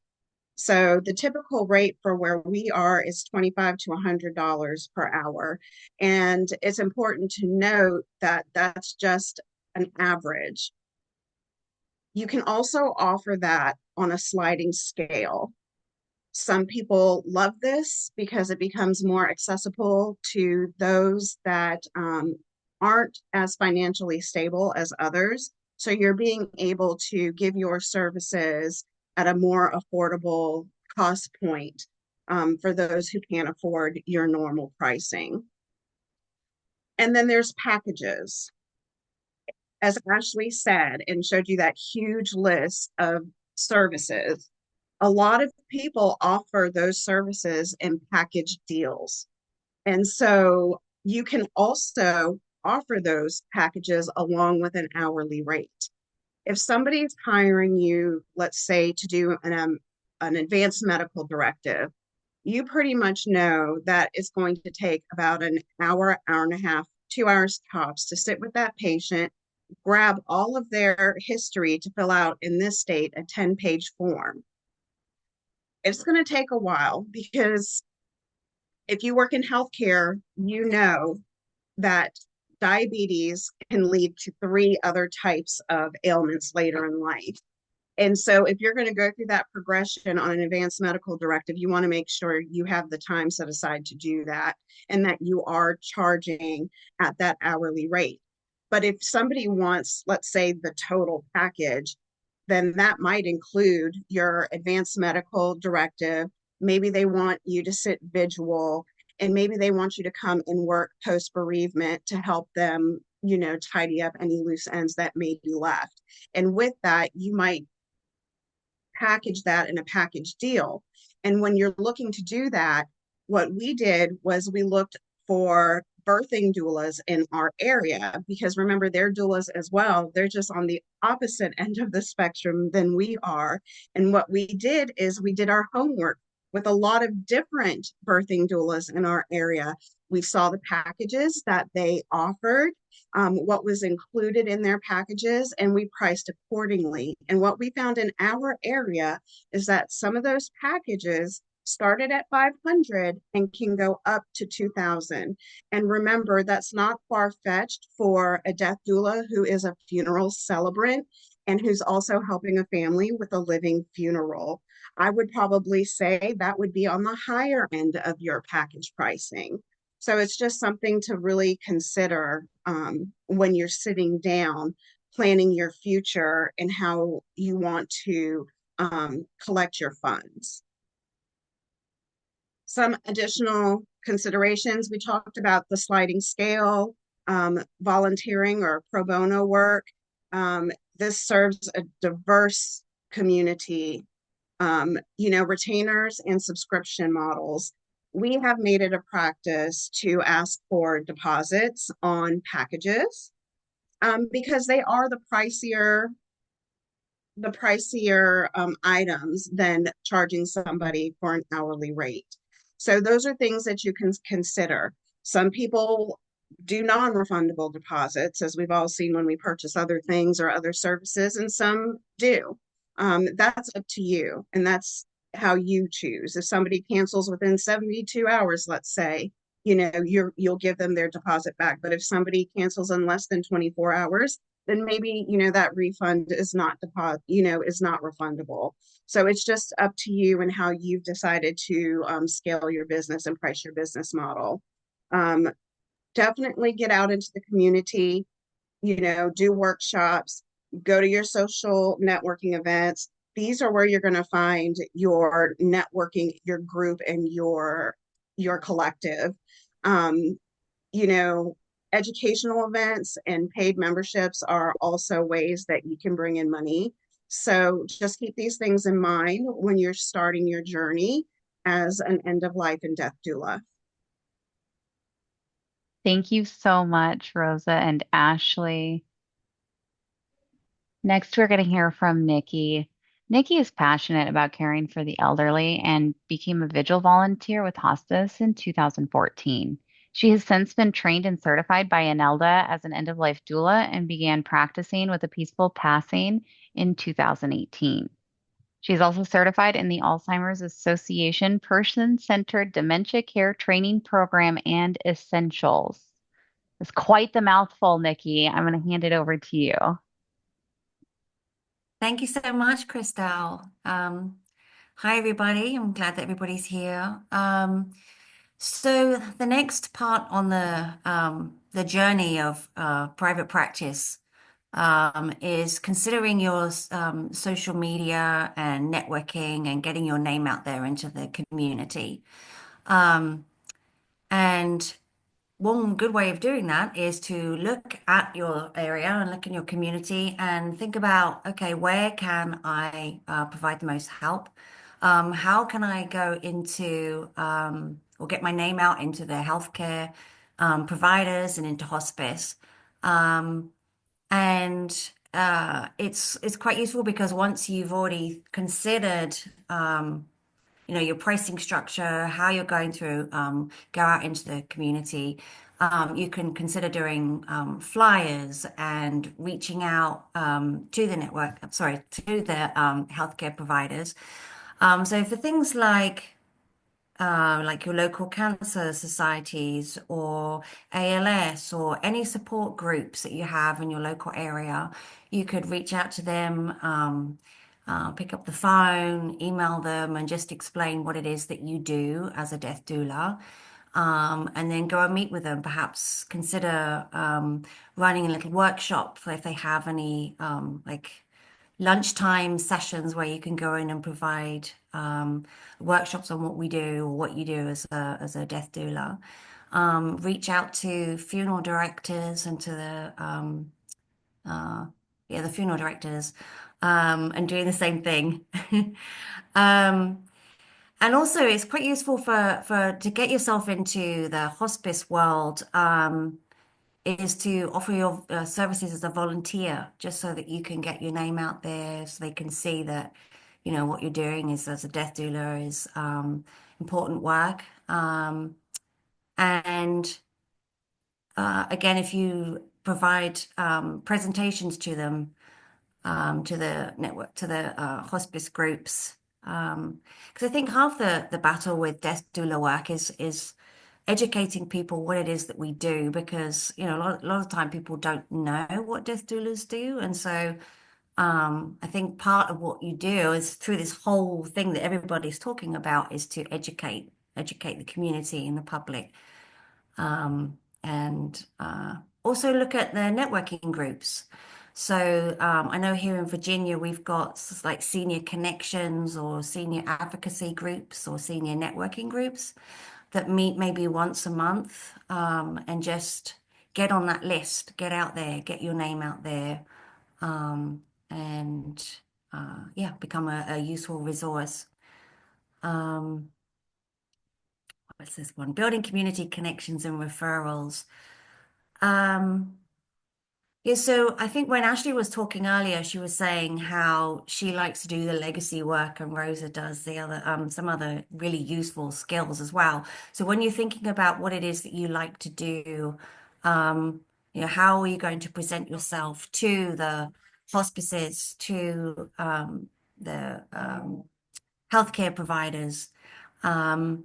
So the typical rate for where we are is $25 to $100 per hour. And it's important to note that that's just an average. You can also offer that on a sliding scale. Some people love this because it becomes more accessible to those that aren't as financially stable as others. So you're being able to give your services at a more affordable cost point for those who can't afford your normal pricing. And then there's packages. As Ashley said and showed you that huge list of services, a lot of people offer those services in package deals. And so you can also offer those packages along with an hourly rate. If somebody's hiring you, let's say, to do an advanced medical directive, you pretty much know that it's going to take about an hour, hour and a half, 2 hours tops to sit with that patient, grab all of their history to fill out, in this state, a 10-page form. It's going to take a while because if you work in healthcare, you know that diabetes can lead to 3 other types of ailments later in life. And so if you're going to go through that progression on an advanced medical directive, you want to make sure you have the time set aside to do that and that you are charging at that hourly rate. But if somebody wants, let's say, the total package, then that might include your advanced medical directive. Maybe they want you to sit vigil, and maybe they want you to come and work post bereavement to help them, tidy up any loose ends that may be left. And with that, you might package that in a package deal. And when you're looking to do that, what we did was we looked for birthing doulas in our area, because remember, they're doulas as well. They're just on the opposite end of the spectrum than we are. And what we did is we did our homework with a lot of different birthing doulas in our area. We saw the packages that they offered, what was included in their packages, and we priced accordingly. And what we found in our area is that some of those packages started at 500 and can go up to 2,000. And remember, that's not far-fetched for a death doula who is a funeral celebrant and who's also helping a family with a living funeral. I would probably say that would be on the higher end of your package pricing. So it's just something to really consider when you're sitting down, planning your future and how you want to collect your funds. Some additional considerations: we talked about the sliding scale, volunteering or pro bono work. This serves a diverse community, retainers and subscription models. We have made it a practice to ask for deposits on packages because they are the pricier the pricier items than charging somebody for an hourly rate. So those are things that you can consider. Some people do non-refundable deposits, as we've all seen when we purchase other things or other services, and some do. That's up to you, and that's how you choose. If somebody cancels within 72 hours, let's say, you'll give them their deposit back. But if somebody cancels in less than 24 hours, then maybe, that refund is not is not refundable. So it's just up to you and how you've decided to scale your business and price your business model. Definitely get out into the community, do workshops, go to your social networking events. These are where you're going to find your networking, your group, and your collective. Um, you know, Educational events and paid memberships are also ways that you can bring in money. So just keep these things in mind when you're starting your journey as an end of life and death doula. Thank you so much, Rosa and Ashley. Next, we're going to hear from Nikki. Nikki is passionate about caring for the elderly and became a vigil volunteer with hospice in 2014. She has since been trained and certified by ANELDA as an end-of-life doula and began practicing with a peaceful passing in 2018. She is also certified in the Alzheimer's Association Person-Centered Dementia Care Training Program and Essentials. It's quite the mouthful, Nikki. I'm going to hand it over to you. Thank you so much, Christelle. Hi, everybody. I'm glad that everybody's here. So the next part on the journey of private practice is considering your social media and networking and getting your name out there into the community. And one good way of doing that is to look at your area and look in your community and think about, okay, where can I provide the most help? How can I go into or get my name out into the healthcare providers and into hospice? And it's quite useful because once you've already considered your pricing structure, how you're going to go out into the community. You can consider doing flyers and reaching out to the network, sorry, to the healthcare providers. So for things like your local cancer societies or ALS or any support groups that you have in your local area, you could reach out to them, pick up the phone, email them, and just explain what it is that you do as a death doula. And then go and meet with them. Perhaps consider running a little workshop if they have any like lunchtime sessions where you can go in and provide workshops on what we do or what you do as a death doula. Reach out to funeral directors and to the funeral directors and doing the same thing. And also, it's quite useful for to get yourself into the hospice world. Is to offer your services as a volunteer, just so that you can get your name out there, so they can see that, what you're doing is as a death doula is important work. And again, if you provide presentations to them, to the network, to the hospice groups, because I think half the battle with death doula work is educating people what it is that we do, because a lot of time people don't know what death doulas do, and so I think part of what you do is through this whole thing that everybody's talking about is to educate the community and the public, and also look at the networking groups. So I know here in Virginia we've got like senior connections or senior advocacy groups or senior networking groups that meet maybe once a month, and just get on that list, get out there, get your name out there, and yeah, become a useful resource. What's this one? Building community connections and referrals. Yeah, so I think when Ashley was talking earlier, she was saying how she likes to do the legacy work and Rosa does the other some other really useful skills as well. So when you're thinking about what it is that you like to do, um, how are you going to present yourself to the hospices, to the healthcare providers? Um,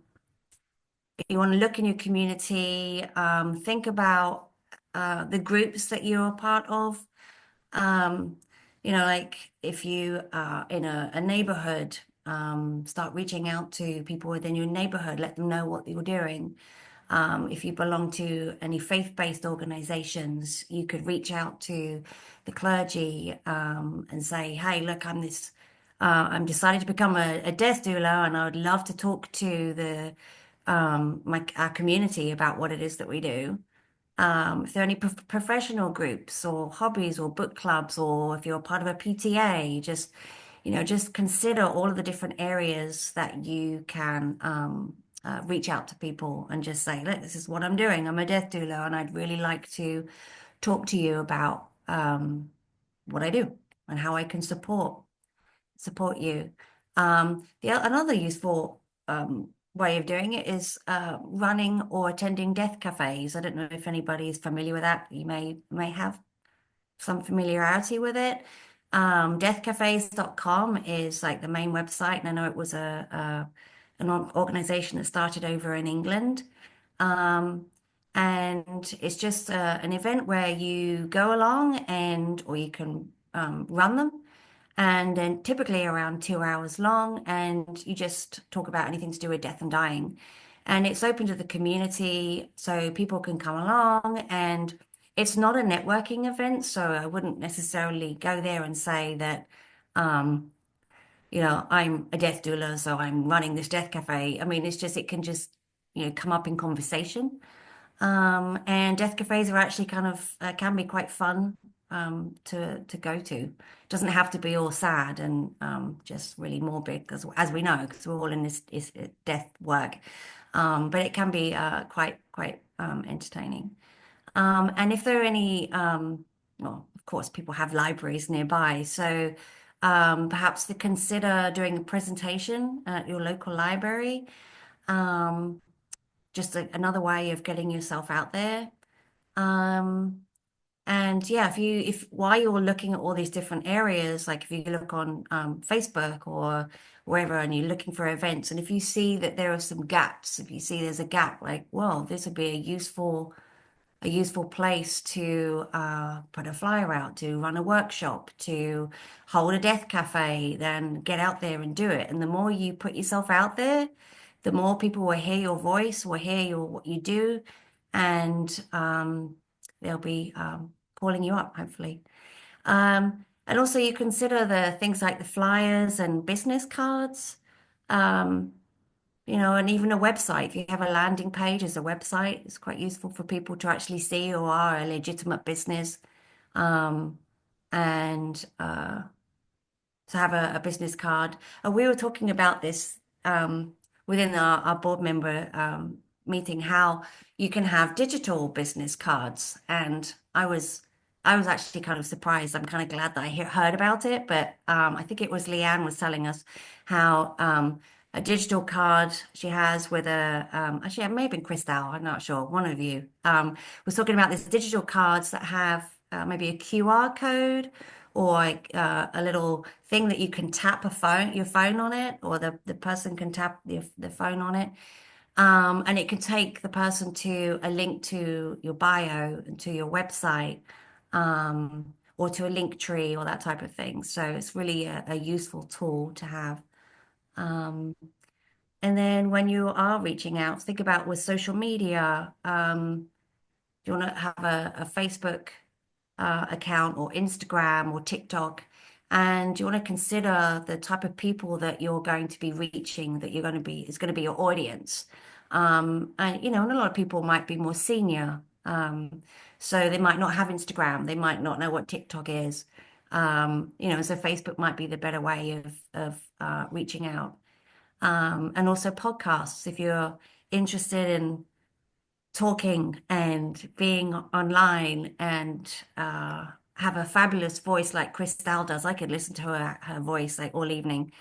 you want to look in your community, think about the groups that you're a part of. Um, like if you are in a neighborhood, start reaching out to people within your neighborhood, let them know what you're doing. If you belong to any faith-based organizations, you could reach out to the clergy and say, "Hey, look, I'm decided to become a death doula, and I would love to talk to our community about what it is that we do." If there are any professional groups or hobbies or book clubs, or if you're part of a PTA, just consider all of the different areas that you can reach out to people and just say, look, this is what I'm doing. I'm a death doula, and I'd really like to talk to you about what I do and how I can support you. Another useful way of doing it is running or attending death cafes. I don't know if anybody is familiar with that. You may have some familiarity with it. Deathcafes.com is like the main website, and I know it was an organization that started over in England. And it's just an event where you go along or you can run them, and then typically around 2 hours long, and you just talk about anything to do with death and dying. And it's open to the community, so people can come along, and it's not a networking event, so I wouldn't necessarily go there and say that, I'm a death doula, so I'm running this death cafe. I mean, it can just, come up in conversation. And death cafes are actually kind of can be quite fun to go to. It doesn't have to be all sad and just really morbid, because as we know, because we're all in this death work, but it can be quite entertaining. And if there are any, well, of course, people have libraries nearby, so perhaps to consider doing a presentation at your local library. Um, just another way of getting yourself out there. Um, and yeah, if while you're looking at all these different areas, like if you look on Facebook or wherever, and you're looking for events, and if you see that there are some gaps, if you see there's a gap, like, well, this would be a useful place to put a flyer out, to run a workshop, to hold a death cafe, then get out there and do it. And the more you put yourself out there, the more people will hear your voice, will hear what you do, and they'll be calling you up, hopefully. And also you consider the things like the flyers and business cards. Um, and even a website. If you have a landing page as a website, it's quite useful for people to actually see who are a legitimate business, um, and to have a business card. And we were talking about this within our board member meeting, how you can have digital business cards. And I was actually kind of surprised. I'm kind of glad that I heard about it, but I think it was Leanne was telling us how a digital card she has with actually it may have been Christelle, I'm not sure, one of you was talking about these digital cards that have maybe a QR code, or like a little thing that you can tap your phone on it, or the person can tap the phone on it. And it can take the person to a link to your bio and to your website, or to a link tree or that type of thing. So it's really a useful tool to have. And then when you are reaching out, think about with social media, do you want to have a Facebook account, or Instagram or TikTok? And you want to consider the type of people that you're going to be reaching, that is going to be your audience. And a lot of people might be more senior. So they might not have Instagram. They might not know what TikTok is. So Facebook might be the better way of reaching out. And also podcasts, if you're interested in talking and being online and have a fabulous voice like Christelle does. I could listen to her voice like all evening.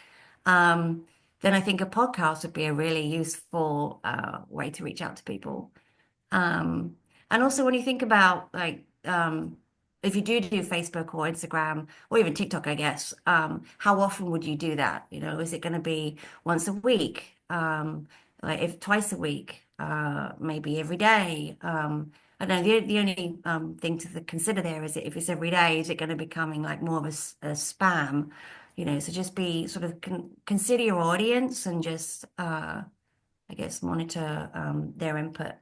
Um, then I think a podcast would be a really useful way to reach out to people. Um, and also when you think about like if you do Facebook or Instagram or even TikTok, I guess, how often would you do that? You know, is it going to be once a week? Like if twice a week, maybe every day? I don't know. The only thing to consider there is that if it's every day, is it going to becoming like more of a spam? You know, so just be sort of consider your audience and just I guess monitor their input.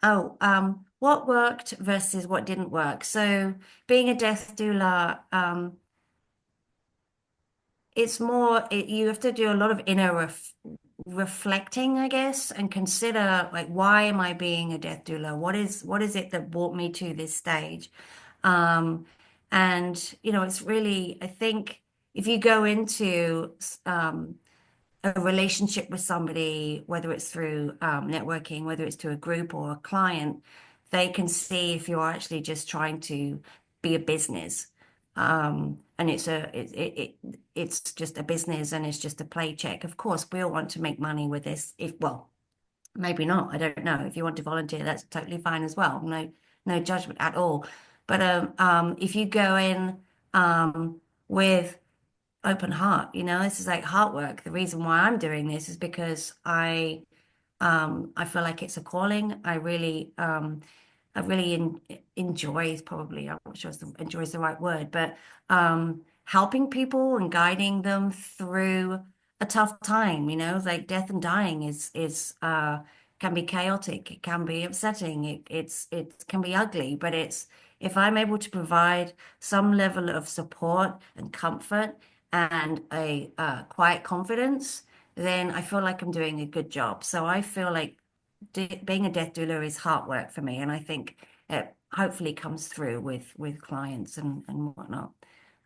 Um, what worked versus what didn't work? So being a death doula, it's more, you have to do a lot of inner reflecting, I guess, and consider like, why am I being a death doula? What is it that brought me to this stage? Um, and you know, it's really, I think if you go into a relationship with somebody, whether it's through networking, whether it's to a group or a client, they can see if you're actually just trying to be a business. And it's just a business and it's just a paycheck. Of course, we all want to make money with this. If well, maybe not. I don't know. If you want to volunteer, that's totally fine as well. No judgment at all. But if you go in with open heart, you know, this is like heart work. The reason why I'm doing this is because I feel like it's a calling. I really enjoy is probably, I'm not sure if enjoy is the right word, but helping people and guiding them through a tough time, you know, like death and dying is can be chaotic, it can be upsetting, it can be ugly, but it's if I'm able to provide some level of support and comfort and a quiet confidence, then I feel like I'm doing a good job. So I feel like being a death doula is hard work for me, and I think it hopefully comes through with clients and whatnot.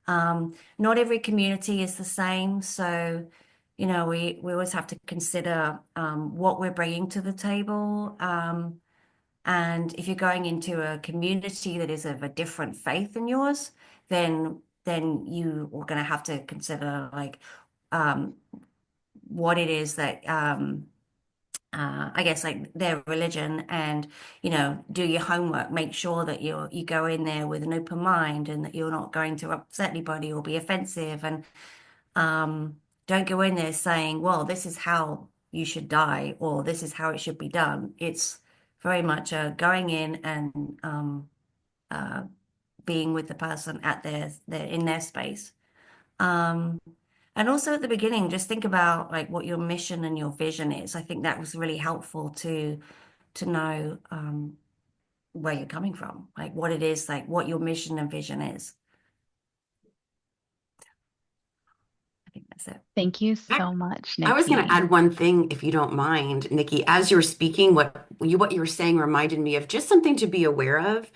Not every community is the same, so you know we always have to consider what we're bringing to the table. And if you're going into a community that is of a different faith than yours, then you are going to have to consider like um, what it is that I guess like their religion and you know do your homework, make sure that you go in there with an open mind and that you're not going to upset anybody or be offensive and don't go in there saying, well, this is how you should die or this is how it should be done. It's very much going in and uh, being with the person at their in their space. Um, and also at the beginning, just think about like what your mission and your vision is. I think that was really helpful to know where you're coming from, like what it is, like what your mission and vision is. I think that's it. Thank you I, so much, I was going to Nikki. add one thing, if you don't mind, Nikki. As you were speaking, what you were saying reminded me of just something to be aware of.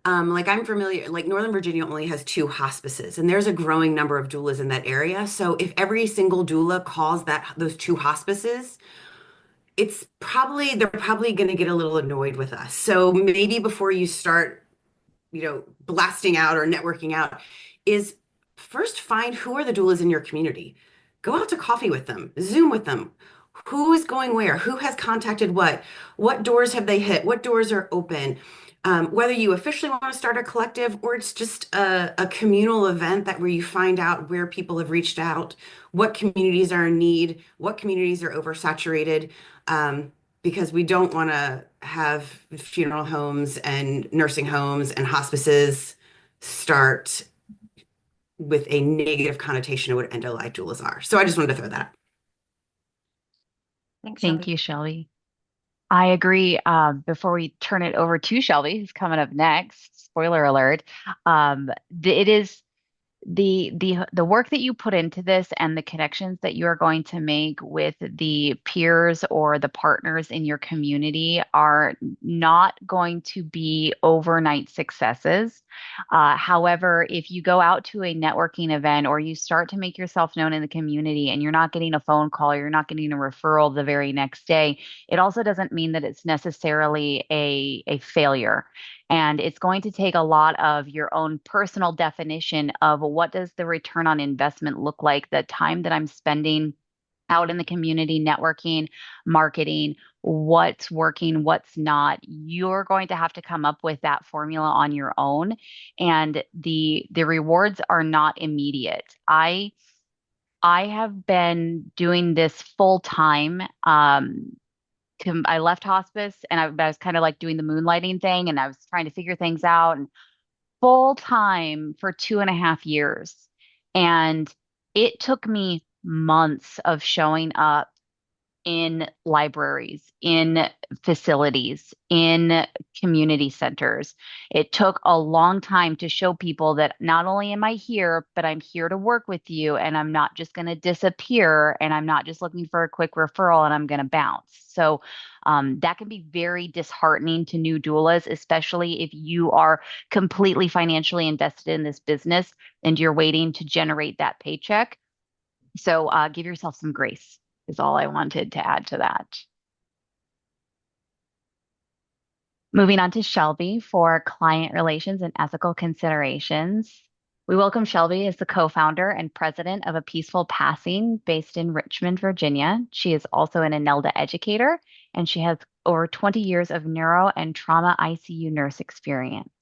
Like I'm familiar, like Northern Virginia only has two hospices, and there's a growing number of doulas in that area. So if every single doula calls those two hospices, they're probably going to get a little annoyed with us. So maybe before you start blasting out or networking out, is first find who are the doulas in your community. Go out to coffee with them, Zoom with them. Who is going where? Who has contacted what? What doors have they hit? What doors are open? Whether you officially want to start a collective or it's just a communal event that where you find out where people have reached out, what communities are in need, what communities are oversaturated. Because we don't want to have funeral homes and nursing homes and hospices start with a negative connotation of what end-of-life doulas are. So I just wanted to throw that out. Thanks, Thank Shelby. you, Shelby. I agree. Before we turn it over to Shelby, who's coming up next, spoiler alert, it is the work that you put into this and the connections that you are going to make with the peers or the partners in your community are not going to be overnight successes. However, if you go out to a networking event or you start to make yourself known in the community and you're not getting a phone call or you're not getting a referral the very next day, it also doesn't mean that it's necessarily a failure. And it's going to take a lot of your own personal definition of what does the return on investment look like, the time that I'm spending out in the community networking, marketing, what's working, what's not. You're going to have to come up with that formula on your own. And the rewards are not immediate. I have been doing this full time. I left hospice and I was kind of like doing the moonlighting thing and I was trying to figure things out and full time for 2.5 years. And it took me months of showing up in libraries, in facilities, in community centers. It took a long time to show people that not only am I here, but I'm here to work with you and I'm not just going to disappear and I'm not just looking for a quick referral and I'm going to bounce. So that can be very disheartening to new doulas, especially if you are completely financially invested in this business and you're waiting to generate that paycheck. So give yourself some grace is all I wanted to add to that. Moving on to Shelby for client relations and ethical considerations. We welcome Shelby as the co-founder and president of A Peaceful Passing based in Richmond, Virginia. She is also an ANELDA educator, and she has over 20 years of neuro and trauma ICU nurse experience.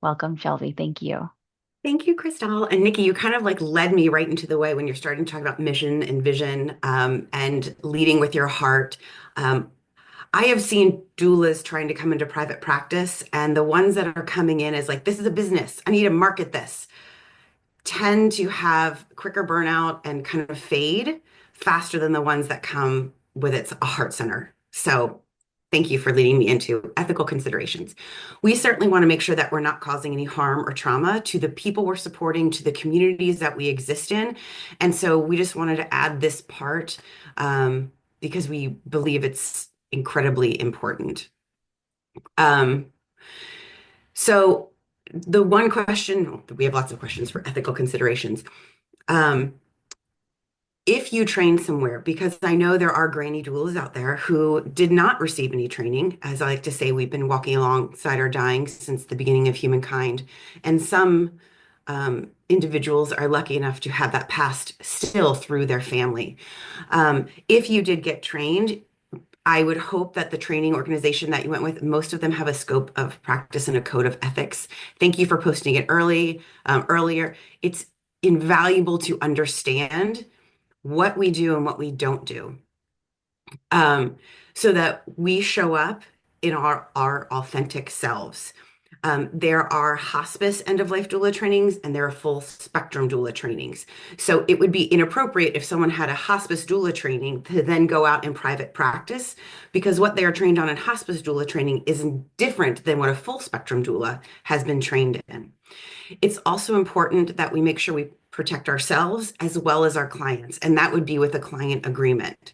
Welcome, Shelby. Thank you. Thank you, Crystal. And Nikki, you kind of like led me right into the way when you're starting to talk about mission and vision and leading with your heart. I have seen doulas trying to come into private practice, and the ones that are coming in is like, this is a business. I need to market this. Tend to have quicker burnout and kind of fade faster than the ones that come with its a heart center. So thank you for leading me into ethical considerations. We certainly want to make sure that we're not causing any harm or trauma to the people we're supporting, to the communities that we exist in. And so we just wanted to add this part because we believe it's incredibly important. So the one question, we have lots of questions for ethical considerations. If you train somewhere, because I know there are granny doulas out there who did not receive any training, as I like to say, we've been walking alongside our dying since the beginning of humankind. And some individuals are lucky enough to have that passed still through their family. If you did get trained, I would hope that the training organization that you went with, most of them have a scope of practice and a code of ethics. Thank you for posting it earlier. It's invaluable to understand what we do and what we don't do, so that we show up in our authentic selves. There are hospice end-of-life doula trainings and there are full spectrum doula trainings. So it would be inappropriate if someone had a hospice doula training to then go out in private practice, because what they are trained on in hospice doula training is different than what a full spectrum doula has been trained in. It's also important that we make sure we protect ourselves as well as our clients, and that would be with a client agreement.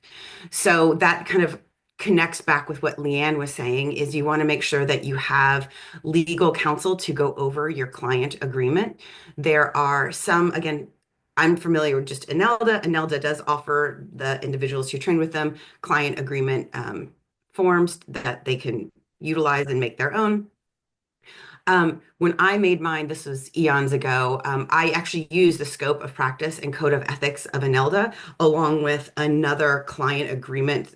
So that kind of connects back with what Leanne was saying, is you want to make sure that you have legal counsel to go over your client agreement. There are some, again, I'm familiar with just ANELDA. ANELDA does offer the individuals who train with them client agreement forms that they can utilize and make their own. When I made mine, this was eons ago, I actually used the scope of practice and code of ethics of ANELDA along with another client agreement,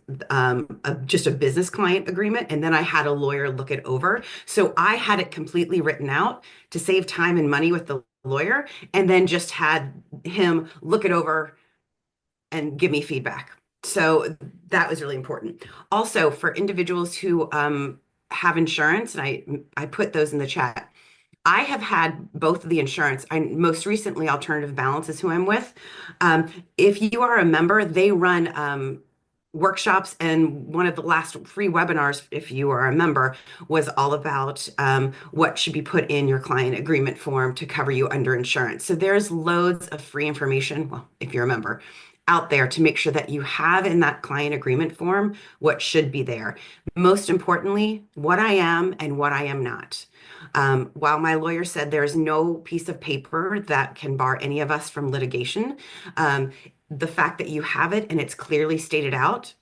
just a business client agreement. And then I had a lawyer look it over. So I had it completely written out to save time and money with the lawyer, and then just had him look it over and give me feedback. So that was really important. Also, for individuals who have insurance, and I put those in the chat. I have had both of the insurance. Most recently, Alternative Balance is who I'm with. If you are a member, they run workshops, and one of the last free webinars, if you are a member, was all about what should be put in your client agreement form to cover you under insurance. So there's loads of free information, well, if you're a member, out there to make sure that you have in that client agreement form what should be there. Most importantly, what I am and what I am not. While my lawyer said there's no piece of paper that can bar any of us from litigation, the fact that you have it and it's clearly stated out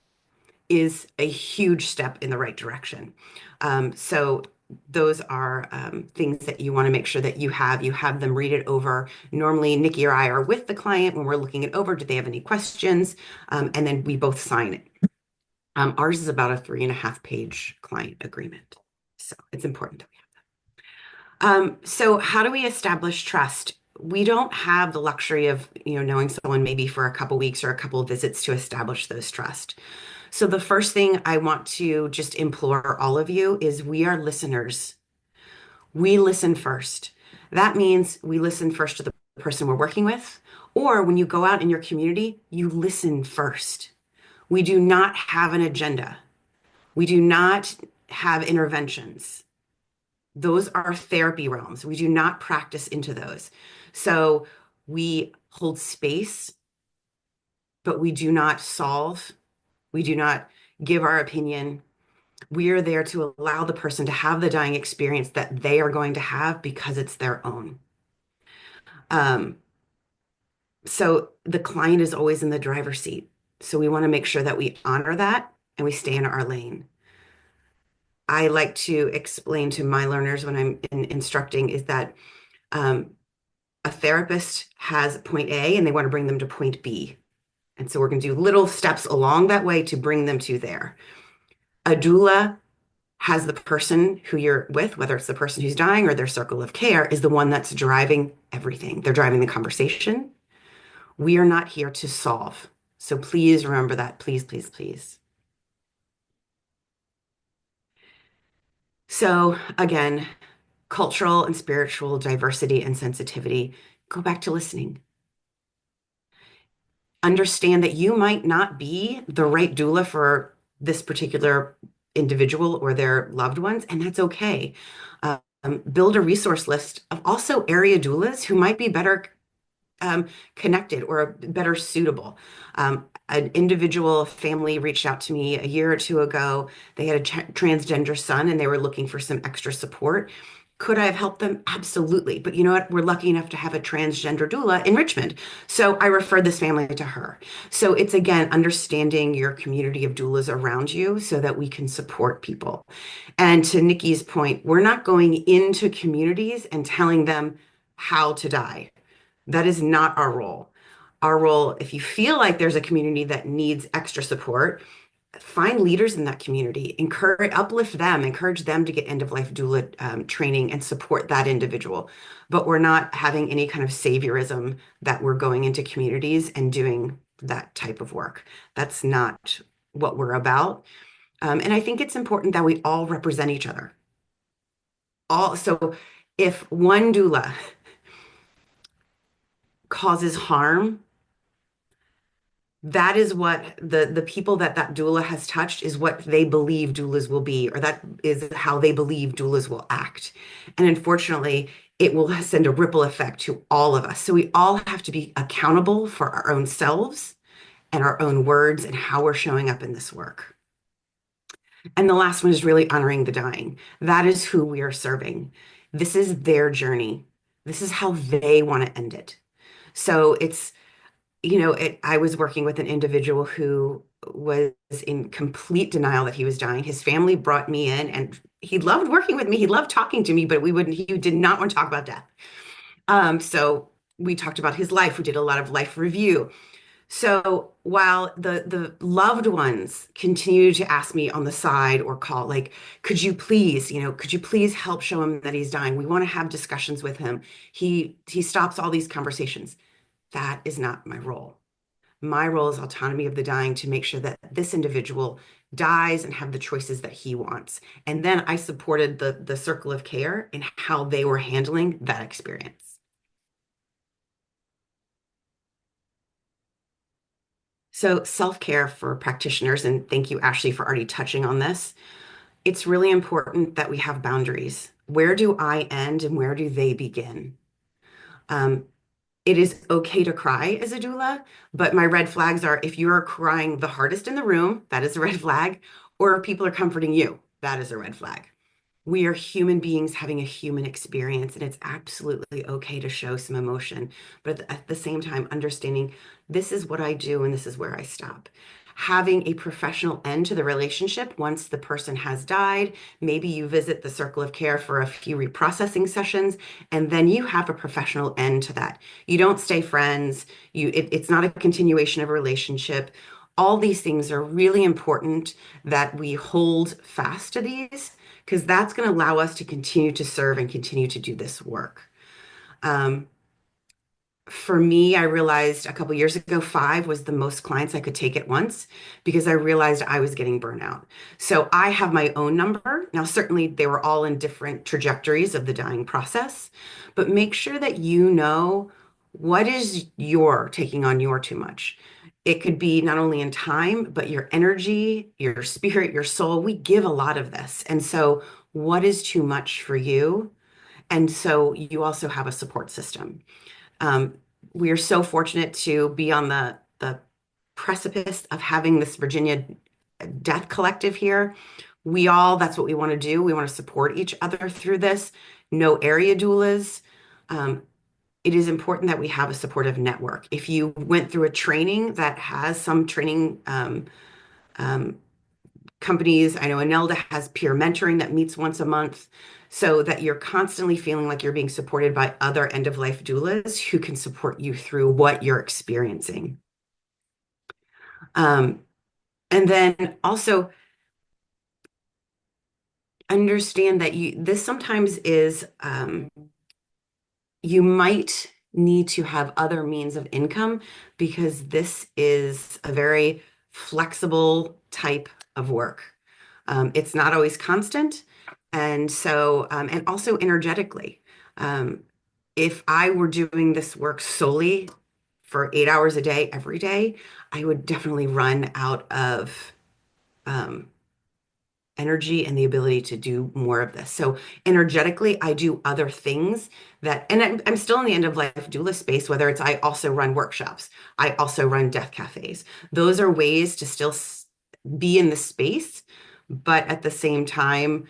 is a huge step in the right direction. So those are things that you want to make sure that you have them read it over. Normally, Nikki or I are with the client when we're looking it over. Do they have any questions? And then we both sign it. Ours is about a 3.5-page client agreement. So it's important that we have that. So how do we establish trust? We don't have the luxury of, knowing someone maybe for a couple weeks or a couple of visits to establish those trust. So the first thing I want to just implore all of you is we are listeners. We listen first. That means we listen first to the person we're working with, or when you go out in your community, you listen first. We do not have an agenda. We do not have interventions. Those are therapy realms. We do not practice into those. So we hold space, but we do not solve. We do not give our opinion. We are there to allow the person to have the dying experience that they are going to have because it's their own. So the client is always in the driver's seat. So we want to make sure that we honor that and we stay in our lane. I like to explain to my learners when I'm instructing is that a therapist has point A and they want to bring them to point B. And so we're going to do little steps along that way to bring them to there. A doula has the person who you're with, whether it's the person who's dying or their circle of care, is the one that's driving everything. They're driving the conversation. We are not here to solve. So please remember that. Please, please, please. So again, cultural and spiritual diversity and sensitivity. Go back to listening. Understand that you might not be the right doula for this particular individual or their loved ones, and that's okay. Build a resource list of also area doulas who might be better connected or better suitable. An individual family reached out to me a year or two ago. They had a transgender son and they were looking for some extra support. Could I have helped them? Absolutely. But you know what? We're lucky enough to have a transgender doula in Richmond. So I referred this family to her. So it's, again, understanding your community of doulas around you so that we can support people. And to Nikki's point, we're not going into communities and telling them how to die. That is not our role. Our role, if you feel like there's a community that needs extra support, find leaders in that community, uplift them, encourage them to get end-of-life doula training and support that individual. But we're not having any kind of saviorism that we're going into communities and doing that type of work. That's not what we're about. And I think it's important that we all represent each other. So if one doula causes harm, that is what the people that doula has touched is what they believe doulas will be, or that is how they believe doulas will act. And unfortunately, it will send a ripple effect to all of us. So we all have to be accountable for our own selves and our own words and how we're showing up in this work. And the last one is really honoring the dying. That is who we are serving. This is their journey. This is how they want to end it. So it's, I was working with an individual who was in complete denial that he was dying. His family brought me in and he loved working with me. He loved talking to me, but he did not want to talk about death. So we talked about his life. We did a lot of life review. So while the loved ones continue to ask me on the side or call, like, could you please help show him that he's dying? We want to have discussions with him. He stops all these conversations. That is not my role. My role is autonomy of the dying to make sure that this individual dies and have the choices that he wants. And then I supported the circle of care in how they were handling that experience. So, self-care for practitioners, and thank you, Ashley, for already touching on this. It's really important that we have boundaries. Where do I end and where do they begin? Um, it is okay to cry as a doula, but my red flags are if you are crying the hardest in the room, that is a red flag, or if people are comforting you, that is a red flag. We are human beings having a human experience, and it's absolutely okay to show some emotion. But at the same time, understanding this is what I do and this is where I stop. Having a professional end to the relationship once the person has died. Maybe you visit the circle of care for a few reprocessing sessions, and then you have a professional end to that. You don't stay friends. It's not a continuation of a relationship. All these things are really important that we hold fast to these because that's going to allow us to continue to serve and continue to do this work. Um, for me, I realized a couple years ago, 5 was the most clients I could take at once because I realized I was getting burnout. So I have my own number. Now, certainly they were all in different trajectories of the dying process, but make sure that you know what is your taking on your too much. It could be not only in time, but your energy, your spirit, your soul. We give a lot of this. And so, what is too much for you? And so, you also have a support system. Um, we are so fortunate to be on the precipice of having this Virginia Death Collective here. That's what we want to do. We want to support each other through this. No area doulas. Um, it is important that we have a supportive network. If you went through a training that has some training um, companies, I know Anelda has peer mentoring that meets once a month so that you're constantly feeling like you're being supported by other end-of-life doulas who can support you through what you're experiencing. Um, and then also understand that this sometimes is you might need to have other means of income because this is a very flexible type of work. It's not always constant. And so, and also energetically, um, if I were doing this work solely for 8 hours a day, every day, I would definitely run out of um, energy and the ability to do more of this. So energetically, I do other things and I'm still in the end of life doula space, whether it's I also run workshops, I also run death cafes. Those are ways to still be in the space, but at the same time,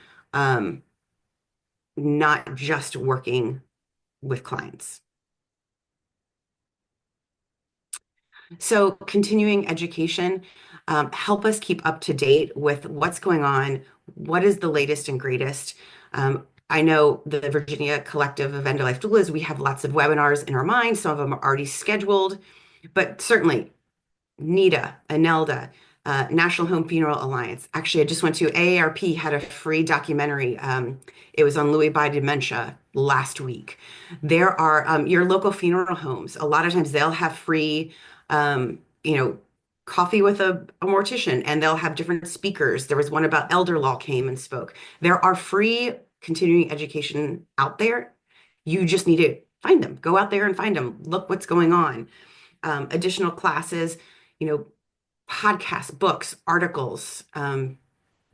not just working with clients. So continuing education, help us keep up to date with what's going on, what is the latest and greatest. I know the Virginia Collective of End-of-Life Doulas, we have lots of webinars in our mind. Some of them are already scheduled, but certainly NEDA, ANELDA, National Home Funeral Alliance. Actually, I just went to AARP had a free documentary. It was on Lewy body dementia last week. There are your local funeral homes. A lot of times they'll have free, um, you know, coffee with a mortician, and they'll have different speakers. There was one about elder law came and spoke. There are free continuing education out there. You just need to find them. Go out there and find them. Look what's going on. Additional classes, you know, podcasts, books, articles.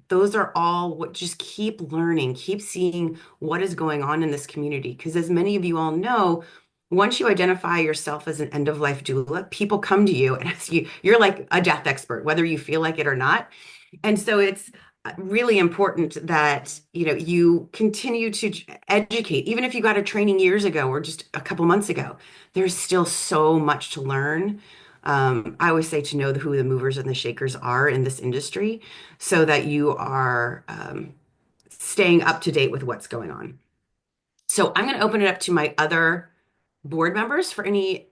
Those are all what just keep learning, keep seeing what is going on in this community. Because as many of you all know, once you identify yourself as an end-of-life doula, people come to you and ask you, you're like a death expert, whether you feel like it or not. And so it's really important that you continue to educate, even if you got a training years ago or just a couple months ago. There's still so much to learn. I always say to know who the movers and the shakers are in this industry so that you are staying up to date with what's going on. So I'm going to open it up to my other board members for anything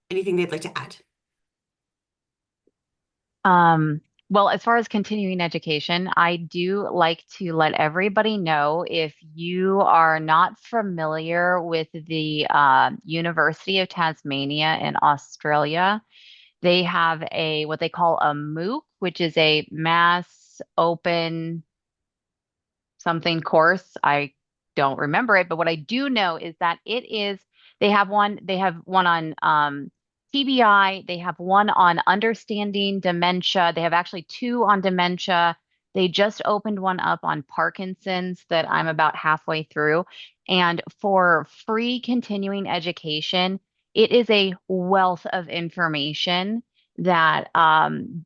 they'd like to add. Well, as far as continuing education, I do like to let everybody know if you are not familiar with the University of Tasmania in Australia, they have what they call a MOOC, which is a mass open something course. I don't remember it, but what I do know is that they have one on TBI. They have one on understanding dementia. They have actually two on dementia. They just opened one up on Parkinson's that I'm about halfway through. And for free continuing education, it is a wealth of information that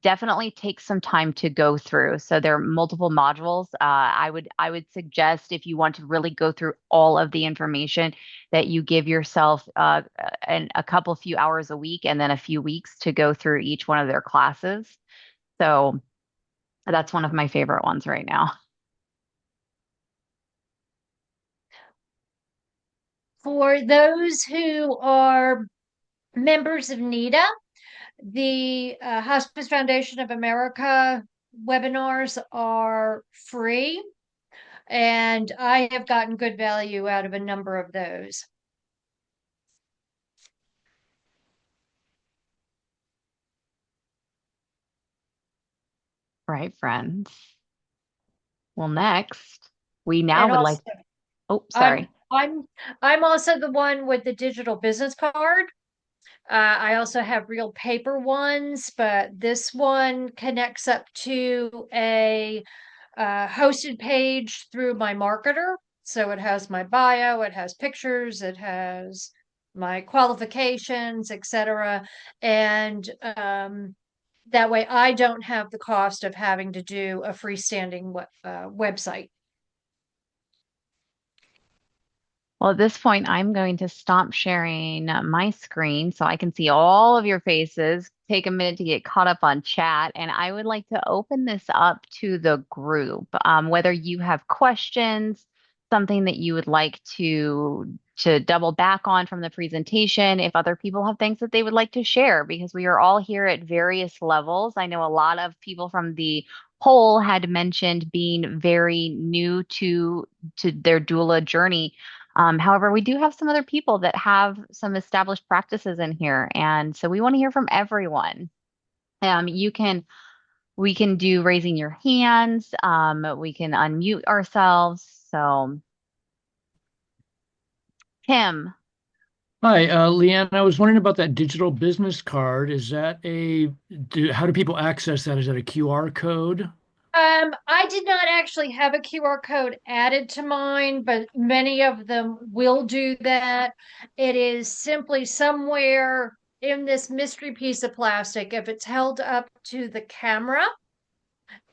definitely takes some time to go through. So there are multiple modules. I would suggest if you want to really go through all of the information that you give yourself a couple few hours a week and then a few weeks to go through each one of their classes. So that's one of my favorite ones right now. For those who are members of NEDA, the Hospice Foundation of America webinars are free, and I have gotten good value out of a number of those. Right, friends. Well, next, we now And would like, also, oh, I'm sorry. I'm also the one with the digital business card. I also have real paper ones, but this one connects up to a hosted page through my marketer. So it has my bio, it has pictures, it has my qualifications, etc. And that way I don't have the cost of having to do a freestanding website. Well, at this point, I'm going to stop sharing my screen so I can see all of your faces, take a minute to get caught up on chat, and I would like to open this up to the group. Whether you have questions, something that you would like to double back on from the presentation, if other people have things that they would like to share, because we are all here at various levels. I know a lot of people from the poll had mentioned being very new to their doula journey. However, we do have some other people that have some established practices in here, and so we want to hear from everyone. You can we can do raising your hands. We can unmute ourselves. So, Tim, Hi, Leanne. I was wondering about that digital business card. Is that how do people access that? Is that a QR code? I did not actually have a QR code added to mine, but many of them will do that. It is simply somewhere in this mystery piece of plastic. If it's held up to the camera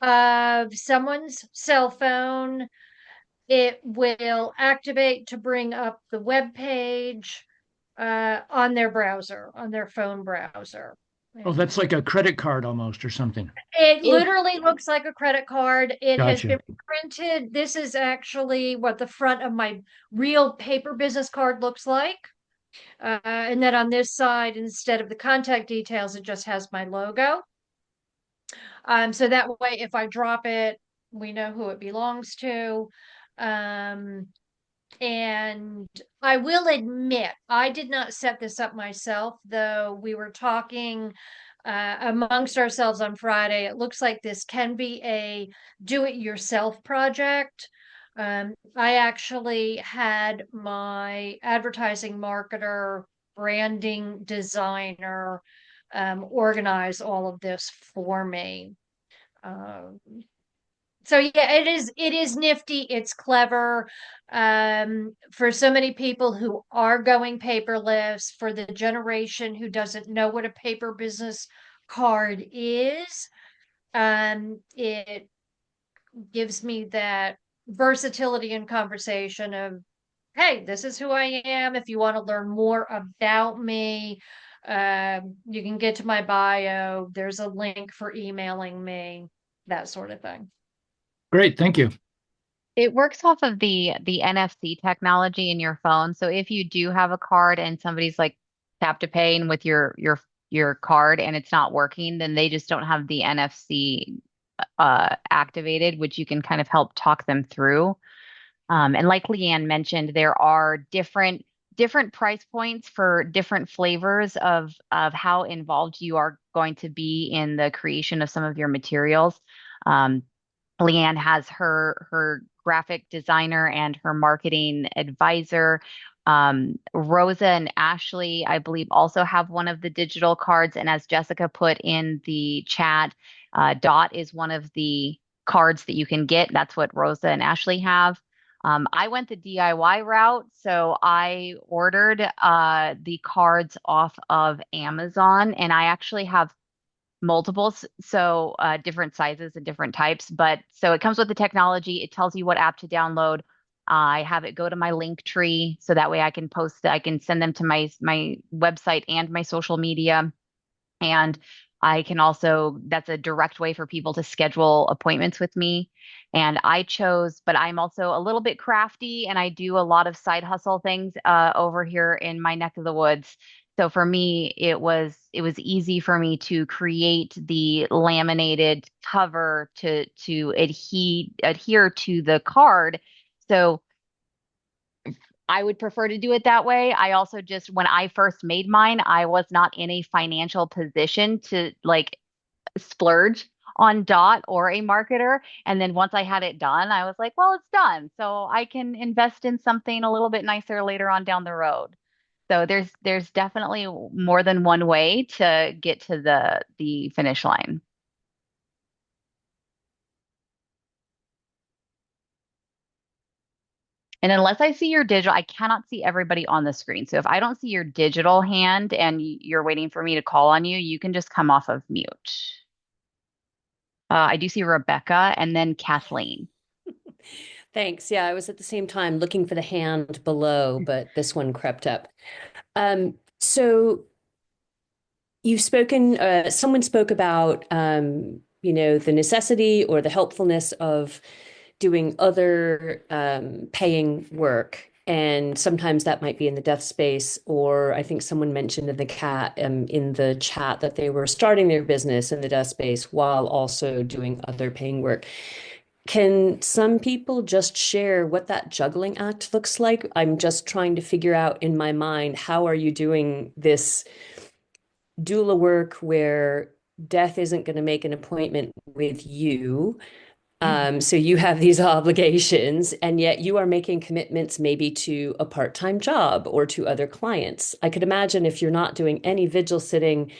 of someone's cell phone, it will activate to bring up the web page on their browser, on their phone browser. Oh, that's like a credit card almost or something. It it literally looks like a credit card. It has Gotcha. been printed. This is actually what the front of my real paper business card looks like. And then on this side, instead of the contact details, it just has my logo. So that way, if I drop it, we know who it belongs to. Um, and I will admit, I did not set this up myself, though we were talking amongst ourselves on Friday. It looks like this can be a do-it-yourself project. I actually had my advertising marketer, branding designer organize all of this for me. Um, so yeah, it is nifty, it's clever. For so many people who are going paperless, for the generation who doesn't know what a paper business card is, it gives me that versatility in conversation of, hey, this is who I am. If you want to learn more about me, you can get to my bio. There's a link for emailing me, that sort of thing. Great, thank you. it works off of the NFC technology in your phone. So if you do have a card and somebody's like tap to pay and with your card and it's not working, then they just don't have the NFC activated, which you can kind of help talk them through. And like Leanne mentioned, there are different price points for different flavors of how involved you are going to be in the creation of some of your materials. Um, Leanne has her graphic designer and her marketing advisor Rosa and Ashley, I believe, also have one of the digital cards. And as Jessica put in the chat, Dot is one of the cards that you can get. That's what Rosa and Ashley have. I went the DIY route, so I ordered the cards off of Amazon, and I actually have multiples, so different sizes and different types. But so it comes with the technology. It tells you what app to download. I have it go to my link tree so that way I can post, I can send them to my website and my social media. And I can also, that's a direct way for people to schedule appointments with me. And I chose, but I'm also a little bit crafty and I do a lot of side hustle things over here in my neck of the woods. So for me, it was easy for me to create the laminated cover to adhere to the card. So I would prefer to do it that way. I also just, when I first made mine, I was not in a financial position to like splurge on Dot or a marketer. And then once I had it done, I was like, well, it's done. So I can invest in something a little bit nicer later on down the road. So there's definitely more than one way to get to the finish line. And unless I see your digital, I cannot see everybody on the screen. So if I don't see your digital hand and you're waiting for me to call on you, you can just come off of mute. I do see Rebecca and then Kathleen. Thanks. Yeah, I was at the same time looking for the hand below, but this one crept up. So you've spoken, someone spoke about, the necessity or the helpfulness of doing other paying work. And sometimes that might be in the death space, or I think someone mentioned in the chat that they were starting their business in the death space while also doing other paying work. Can some people just share what that juggling act looks like? I'm just trying to figure out in my mind, how are you doing this doula work where death isn't going to make an appointment with you? So you have these obligations, and yet you are making commitments maybe to a part-time job or to other clients. I could imagine if you're not doing any vigil sitting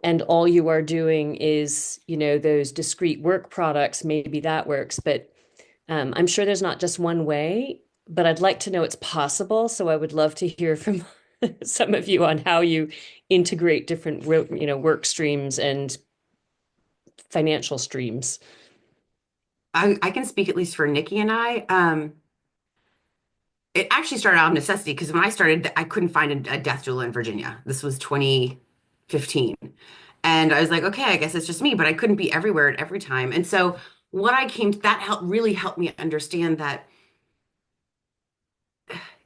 and all you are doing is, those discrete work products, maybe that works. But I'm sure there's not just one way, but I'd like to know it's possible. So I would love to hear from some of you on how you integrate different, work streams and financial streams. I can speak at least for Nikki and I. It actually started out of necessity because when I started, I couldn't find a death doula in Virginia. This was 2015. And I was like, okay, I guess it's just me, but I couldn't be everywhere at every time. And so what I came to, that really helped me understand that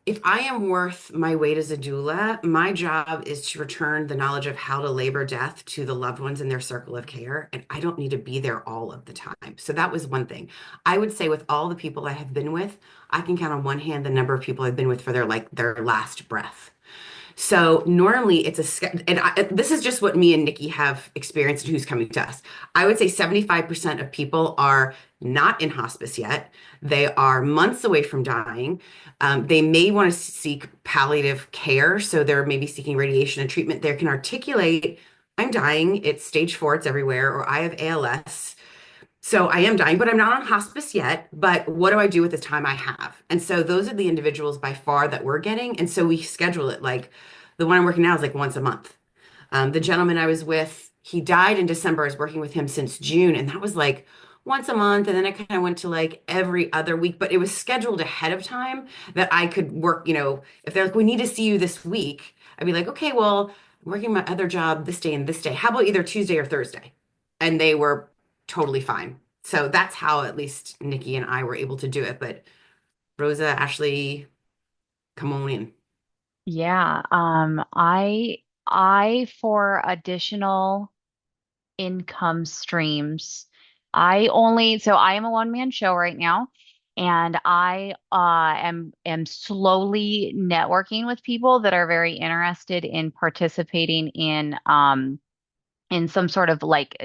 if I am worth my weight as a doula, my job is to return the knowledge of how to labor death to the loved ones in their circle of care. And I don't need to be there all of the time. So that was one thing. I would say with all the people I have been with, I can count on one hand the number of people I've been with for their last breath. So normally this is just what me and Nikki have experienced and who's coming to us. I would say 75% of people are not in hospice yet. They are months away from dying. They may want to seek palliative care. So they're maybe seeking radiation and treatment. They can articulate, I'm dying, it's stage 4, it's everywhere, or I have ALS. So I am dying, but I'm not on hospice yet. But what do I do with the time I have? And so those are the individuals by far that we're getting. And so we schedule it like the one I'm working now is like once a month. The gentleman I was with, he died in December. I was working with him since June, and that was like once a month. And then I kind of went to like every other week, but it was scheduled ahead of time that I could work. If they're like, we need to see you this week, I'd be like, okay, well, I'm working my other job this day and this day. How about either Tuesday or Thursday? And they were totally fine. So that's how at least Nikki and I were able to do it. But Rosa, Ashley, come on in. Yeah, I for additional income streams, so I am a one-man show right now, and I am slowly networking with people that are very interested in participating in some sort of like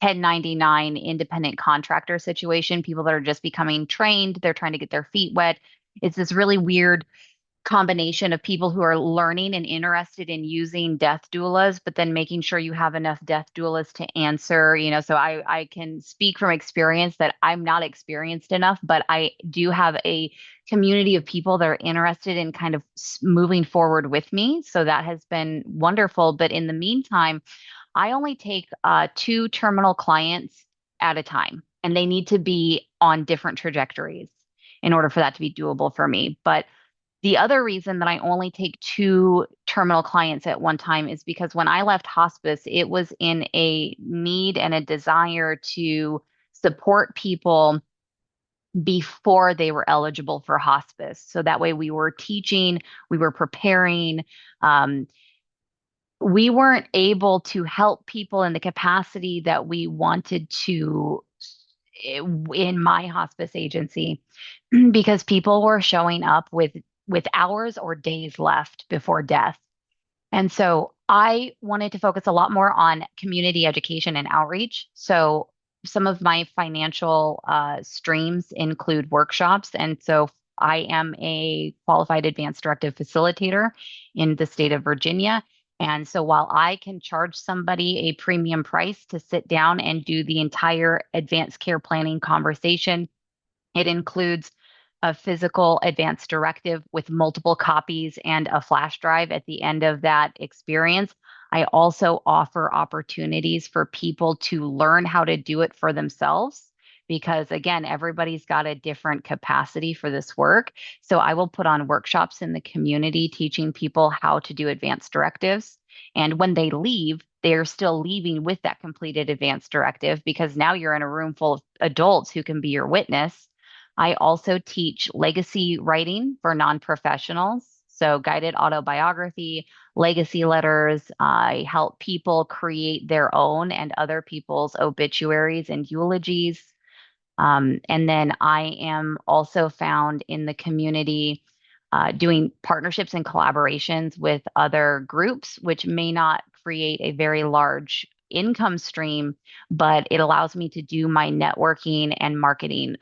1099 independent contractor situation, people that are just becoming trained, they're trying to get their feet wet. It's this really weird combination of people who are learning and interested in using death doulas, but then making sure you have enough death doulas to answer, so I can speak from experience that I'm not experienced enough, but I do have a community of people that are interested in kind of moving forward with me. So that has been wonderful. But in the meantime, I only take 2 terminal clients at a time, and they need to be on different trajectories in order for that to be doable for me. But the other reason that I only take 2 terminal clients at one time is because when I left hospice, it was in a need and a desire to support people before they were eligible for hospice. So that way we were teaching, we were preparing. We weren't able to help people in the capacity that we wanted to in my hospice agency because people were showing up with hours or days left before death. And so I wanted to focus a lot more on community education and outreach. So some of my financial streams include workshops. And so I am a qualified advanced directive facilitator in the state of Virginia. And so while I can charge somebody a premium price to sit down and do the entire advanced care planning conversation, it includes a physical advance directive with multiple copies and a flash drive at the end of that experience. I also offer opportunities for people to learn how to do it for themselves because, again, everybody's got a different capacity for this work. So I will put on workshops in the community teaching people how to do advance directives. And when they leave, they're still leaving with that completed advance directive because now you're in a room full of adults who can be your witness. I also teach legacy writing for non-professionals. So guided autobiography, legacy letters. I help people create their own and other people's obituaries and eulogies. And then I am also found in the community doing partnerships and collaborations with other groups, which may not create a very large income stream, but it allows me to do my networking and marketing.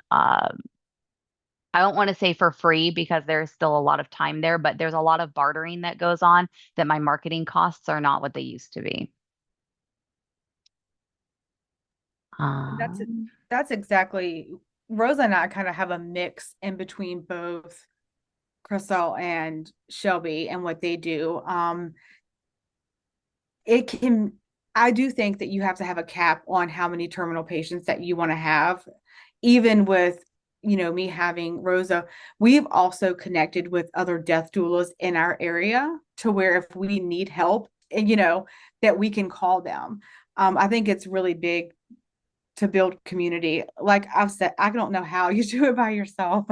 I don't want to say for free because there's still a lot of time there, but there's a lot of bartering that goes on that my marketing costs are not what they used to be. That's Um, that's exactly, Rosa and I kind of have a mix in between both Crystal and Shelby and what they do. It can, I do think that you have to have a cap on how many terminal patients that you want to have, even with, me having Rosa. We've also connected with other death doulas in our area to where if we need help, that we can call them. I think it's really big to build community. Like I've said, I don't know how you do it by yourself.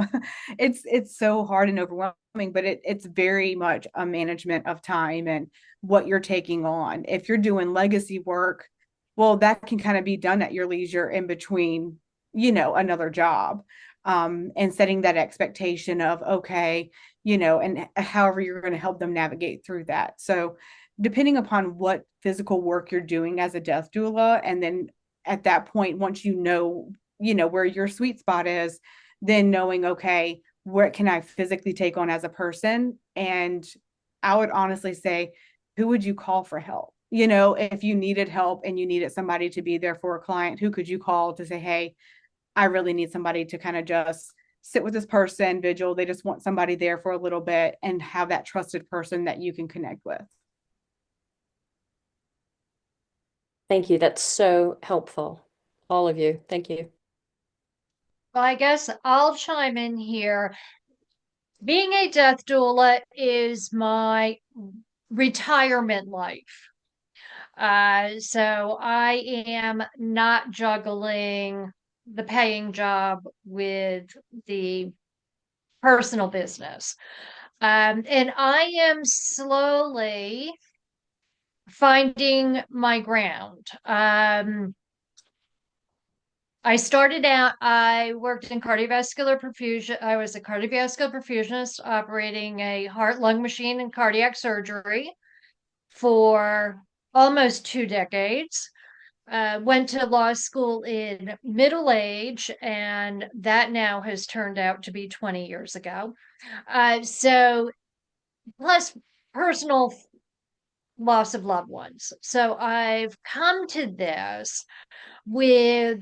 It's so hard and overwhelming, but it's very much a management of time and what you're taking on. If you're doing legacy work, well, that can kind of be done at your leisure in between, another job. And setting that expectation of, okay, and however you're going to help them navigate through that. So depending upon what physical work you're doing as a death doula, and then at that point, once where your sweet spot is, then knowing, okay, what can I physically take on as a person? And I would honestly say, who would you call for help? If you needed help and you needed somebody to be there for a client, who could you call to say, hey, I really need somebody to kind of just sit with this person, vigil. They just want somebody there for a little bit and have that trusted person that you can connect with. Thank you. That's so helpful. All of you. Thank you. Well, I guess I'll chime in here. Being a death doula is my retirement life. So I am not juggling the paying job with the personal business. And I am slowly finding my ground. I started out, I worked in cardiovascular perfusion. I was a cardiovascular perfusionist operating a heart lung machine in cardiac surgery for almost 2 decades. Went to law school in middle age, and that now has turned out to be 20 years ago. So plus personal loss of loved ones. So I've come to this with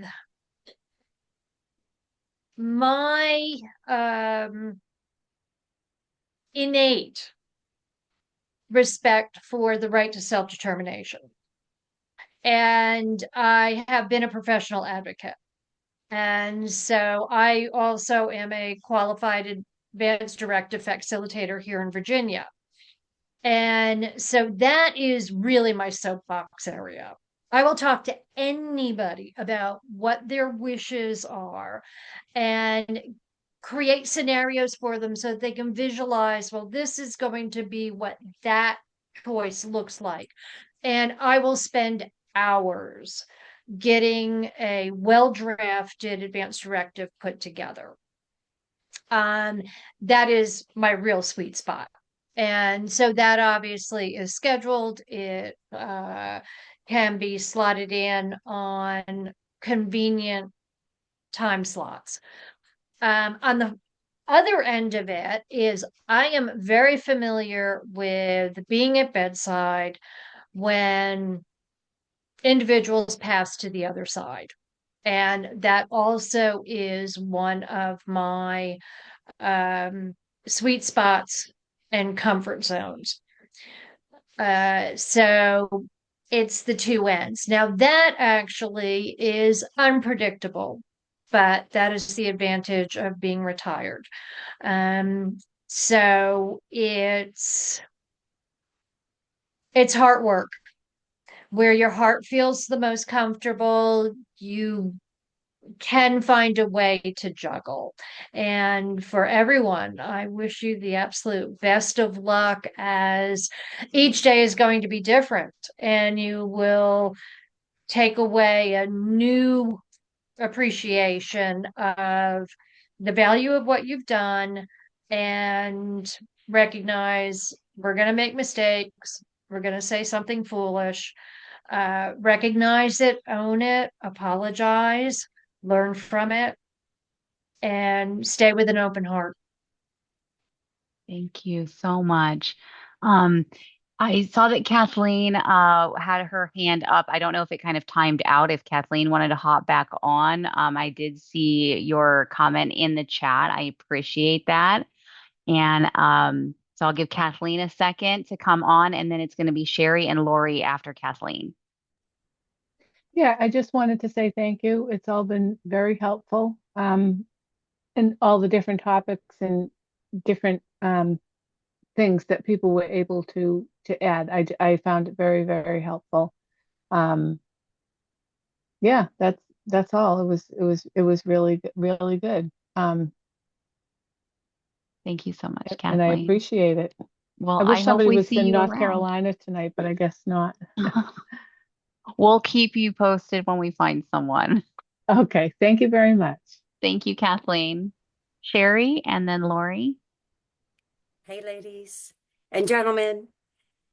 my innate respect for the right to self-determination. And I have been a professional advocate. And so I also am a qualified advanced directive facilitator here in Virginia. And so that is really my soapbox area. I will talk to anybody about what their wishes are and create scenarios for them so that they can visualize, well, this is going to be what that choice looks like. And I will spend hours getting a well-drafted advanced directive put together. That is my real sweet spot. And so that obviously is scheduled. It can be slotted in on convenient time slots. On the other end of it is I am very familiar with being at bedside when individuals pass to the other side. And that also is one of my sweet spots and comfort zones. So it's the two ends. Now, that actually is unpredictable, but that is the advantage of being retired. So it's heart work. Where your heart feels the most comfortable, you can find a way to juggle. And for everyone, I wish you the absolute best of luck, as each day is going to be different and you will take away a new appreciation of the value of what you've done and recognize we're going to make mistakes. We're going to say something foolish. Recognize it, own it, apologize, learn from it, and stay with an open heart. Thank you so much. I saw that Kathleen had her hand up. I don't know if it kind of timed out, if Kathleen wanted to hop back on. I did see your comment in the chat. I appreciate that. And so I'll give Kathleen a second to come on, and then it's going to be Sherry and Lori after Kathleen. Yeah, I just wanted to say thank you. It's all been very helpful. And all the different topics and different things that people were able to add. I found it very, very helpful. Yeah, that's all. It was really, really good. Thank you so much, And I Kathleen. appreciate it. Well, I wish I hope somebody we was see in you North around. Carolina tonight, but I guess not. We'll keep you posted when we find someone. Okay, thank you very much. Thank you, Kathleen. Sherry and then Lori. Hey, ladies and gentlemen.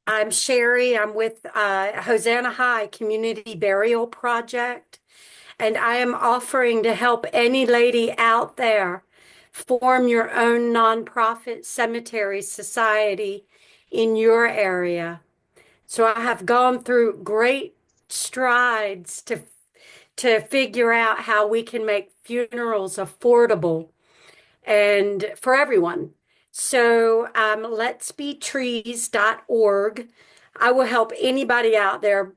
I'm Sherry. I'm with Hosanna High Community Burial Project, and I am offering to help any lady out there form your own nonprofit cemetery society in your area. So I have gone through great strides to figure out how we can make funerals affordable and for everyone. So letsbetrees.org. I will help anybody out there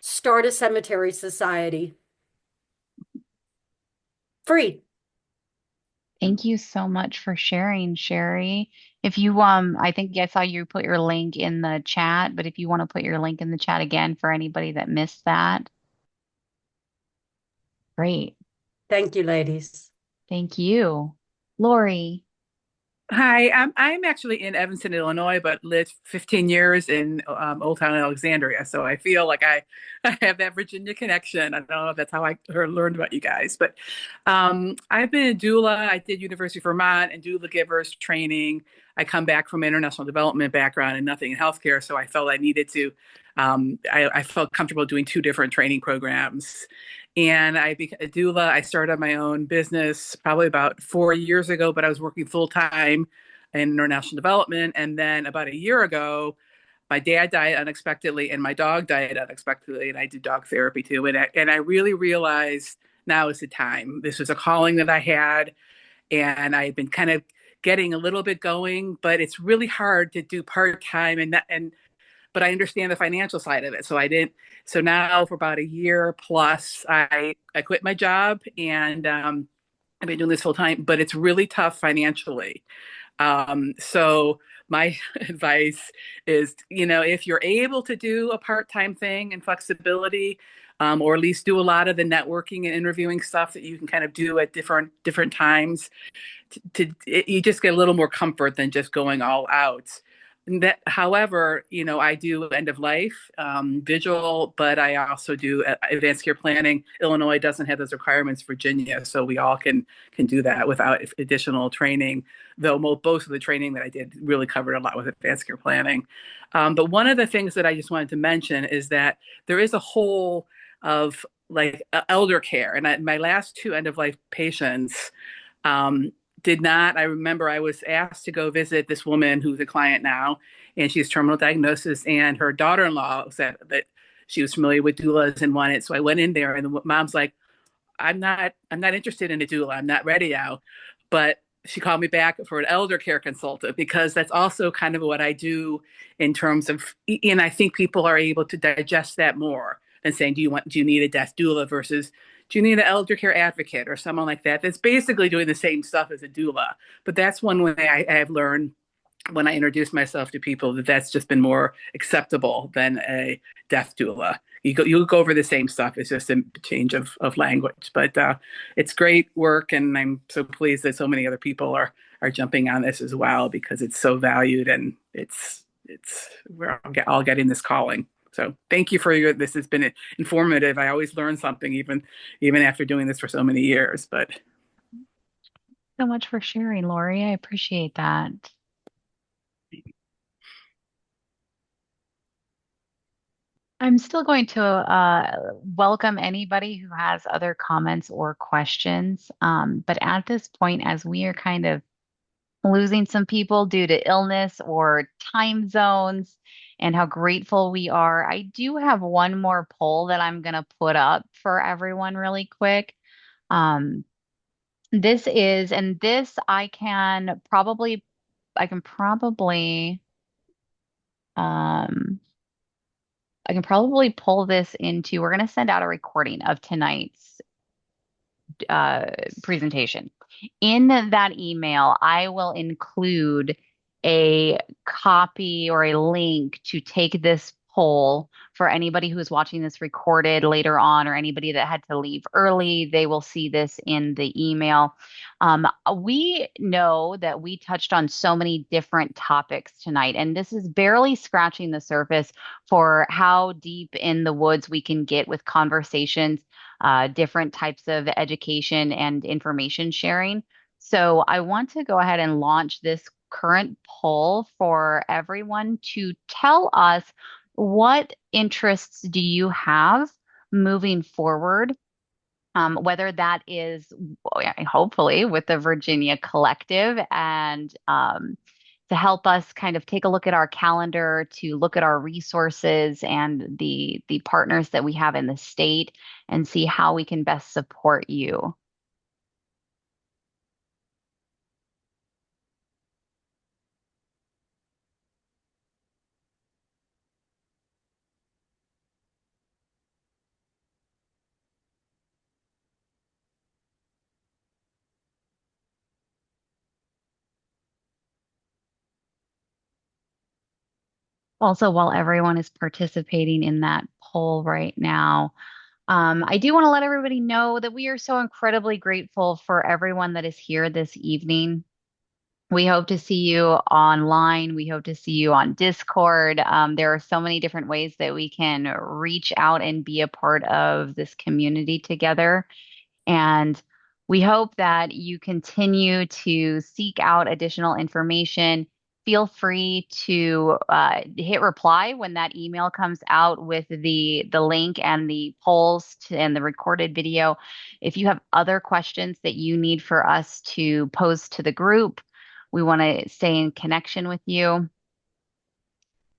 start a cemetery society. Free. Thank you so much for sharing, Sherry. If you I think I saw you put your link in the chat, but if you want to put your link in the chat again for anybody that missed that. Great. Thank you, ladies. Thank you. Lori. Hi, I'm actually in Evanston, Illinois, but lived 15 years in Old Town Alexandria. So I feel like I have that Virginia connection. I don't know if that's how I learned about you guys, but I've been a doula. I did University of Vermont and doula givers training. I come back from an international development background and nothing in healthcare, so I felt I needed to. I felt comfortable doing two different training programs. And I became a doula. I started my own business probably about 4 years ago, but I was working full time in international development. And then about a year ago, my dad died unexpectedly and my dog died unexpectedly. And I do dog therapy too. And I really realized now is the time. This was a calling that I had, and I had been kind of getting a little bit going, but it's really hard to do part-time but I understand the financial side of it. So I didn't. So now for about a year plus, I quit my job, and I've been doing this full time, but it's really tough financially. So my advice is, if you're able to do a part-time thing and flexibility, or at least do a lot of the networking and interviewing stuff that you can kind of do at different times, you just get a little more comfort than just going all out. That, however, I do end of life vigil, but I also do advanced care planning. Illinois doesn't have those requirements. Virginia, so we all can do that without additional training. Though most of the training that I did really covered a lot with advanced care planning. But one of the things that I just wanted to mention is that there is a whole of like elder care, and my last two end of life patients. Did not. I remember I was asked to go visit this woman who's a client now, and she has terminal diagnosis, and her daughter-in-law said that she was familiar with doulas and wanted. So I went in there, and the mom's like, I'm not interested in a doula. I'm not ready now. But she called me back for an elder care consultant, because that's also kind of what I do in terms of, and I think people are able to digest that more than saying, do you need a death doula versus do you need an elder care advocate or someone like that? That's basically doing the same stuff as a doula. But that's one way I have learned when I introduce myself to people that's just been more acceptable than a death doula. You go over the same stuff. It's just a change of language. But it's great work, and I'm so pleased that so many other people are jumping on this as well, because it's so valued, and we're all getting this calling. So thank you for this has been informative. I always learn something even after doing this for so many years. But So much for sharing, Lori. I appreciate that. I'm still going to welcome anybody who has other comments or questions. But at this point, as we are kind of losing some people due to illness or time zones and how grateful we are, I do have one more poll that I'm going to put up for everyone really quick. This I can probably pull this into, we're going to send out a recording of tonight's presentation. In that email, I will include a copy or a link to take this poll for anybody who's watching this recorded later on, or anybody that had to leave early. They will see this in the email. We know that we touched on so many different topics tonight, and this is barely scratching the surface for how deep in the woods we can get with conversations, different types of education and information sharing. So I want to go ahead and launch this current poll for everyone to tell us, what interests do you have moving forward? Whether that is hopefully with the Virginia Collective, and to help us kind of take a look at our calendar, to look at our resources and the partners that we have in the state, and see how we can best support you. Also, while everyone is participating in that poll right now, I do want to let everybody know that we are so incredibly grateful for everyone that is here this evening. We hope to see you online. We hope to see you on Discord. There are so many different ways that we can reach out and be a part of this community together. And we hope that you continue to seek out additional information. Feel free to hit reply when that email comes out with the link and the polls and the recorded video. If you have other questions that you need for us to pose to the group, We want to stay in connection with you.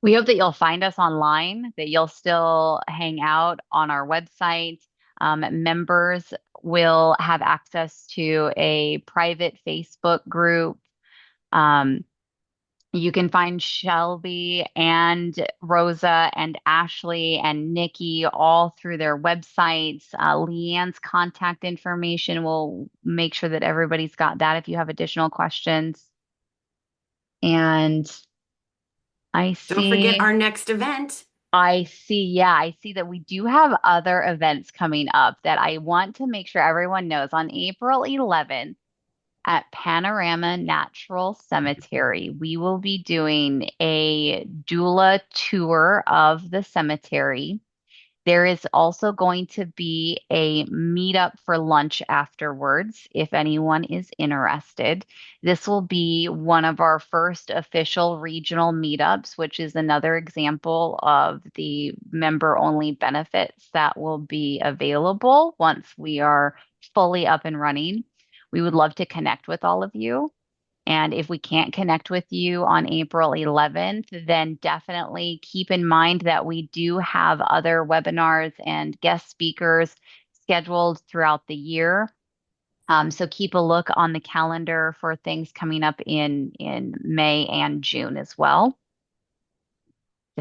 We hope that you'll find us online, that you'll still hang out on our website. Members will have access to a private Facebook group. You can find Shelby and Rosa and Ashley and Nikki all through their websites. Leanne's contact information, we'll make sure that everybody's got that if you have additional questions. And Don't forget our next event. I see that we do have other events coming up that I want to make sure everyone knows. On April 11th at Panorama Natural Cemetery, we will be doing a doula tour of the cemetery. There is also going to be a meetup for lunch afterwards if anyone is interested. This will be one of our first official regional meetups, which is another example of the member-only benefits that will be available once we are fully up and running. We would love to connect with all of you. And if we can't connect with you on April 11th, then definitely keep in mind that we do have other webinars and guest speakers scheduled throughout the year. So keep a look on the calendar for things coming up in May and June as well.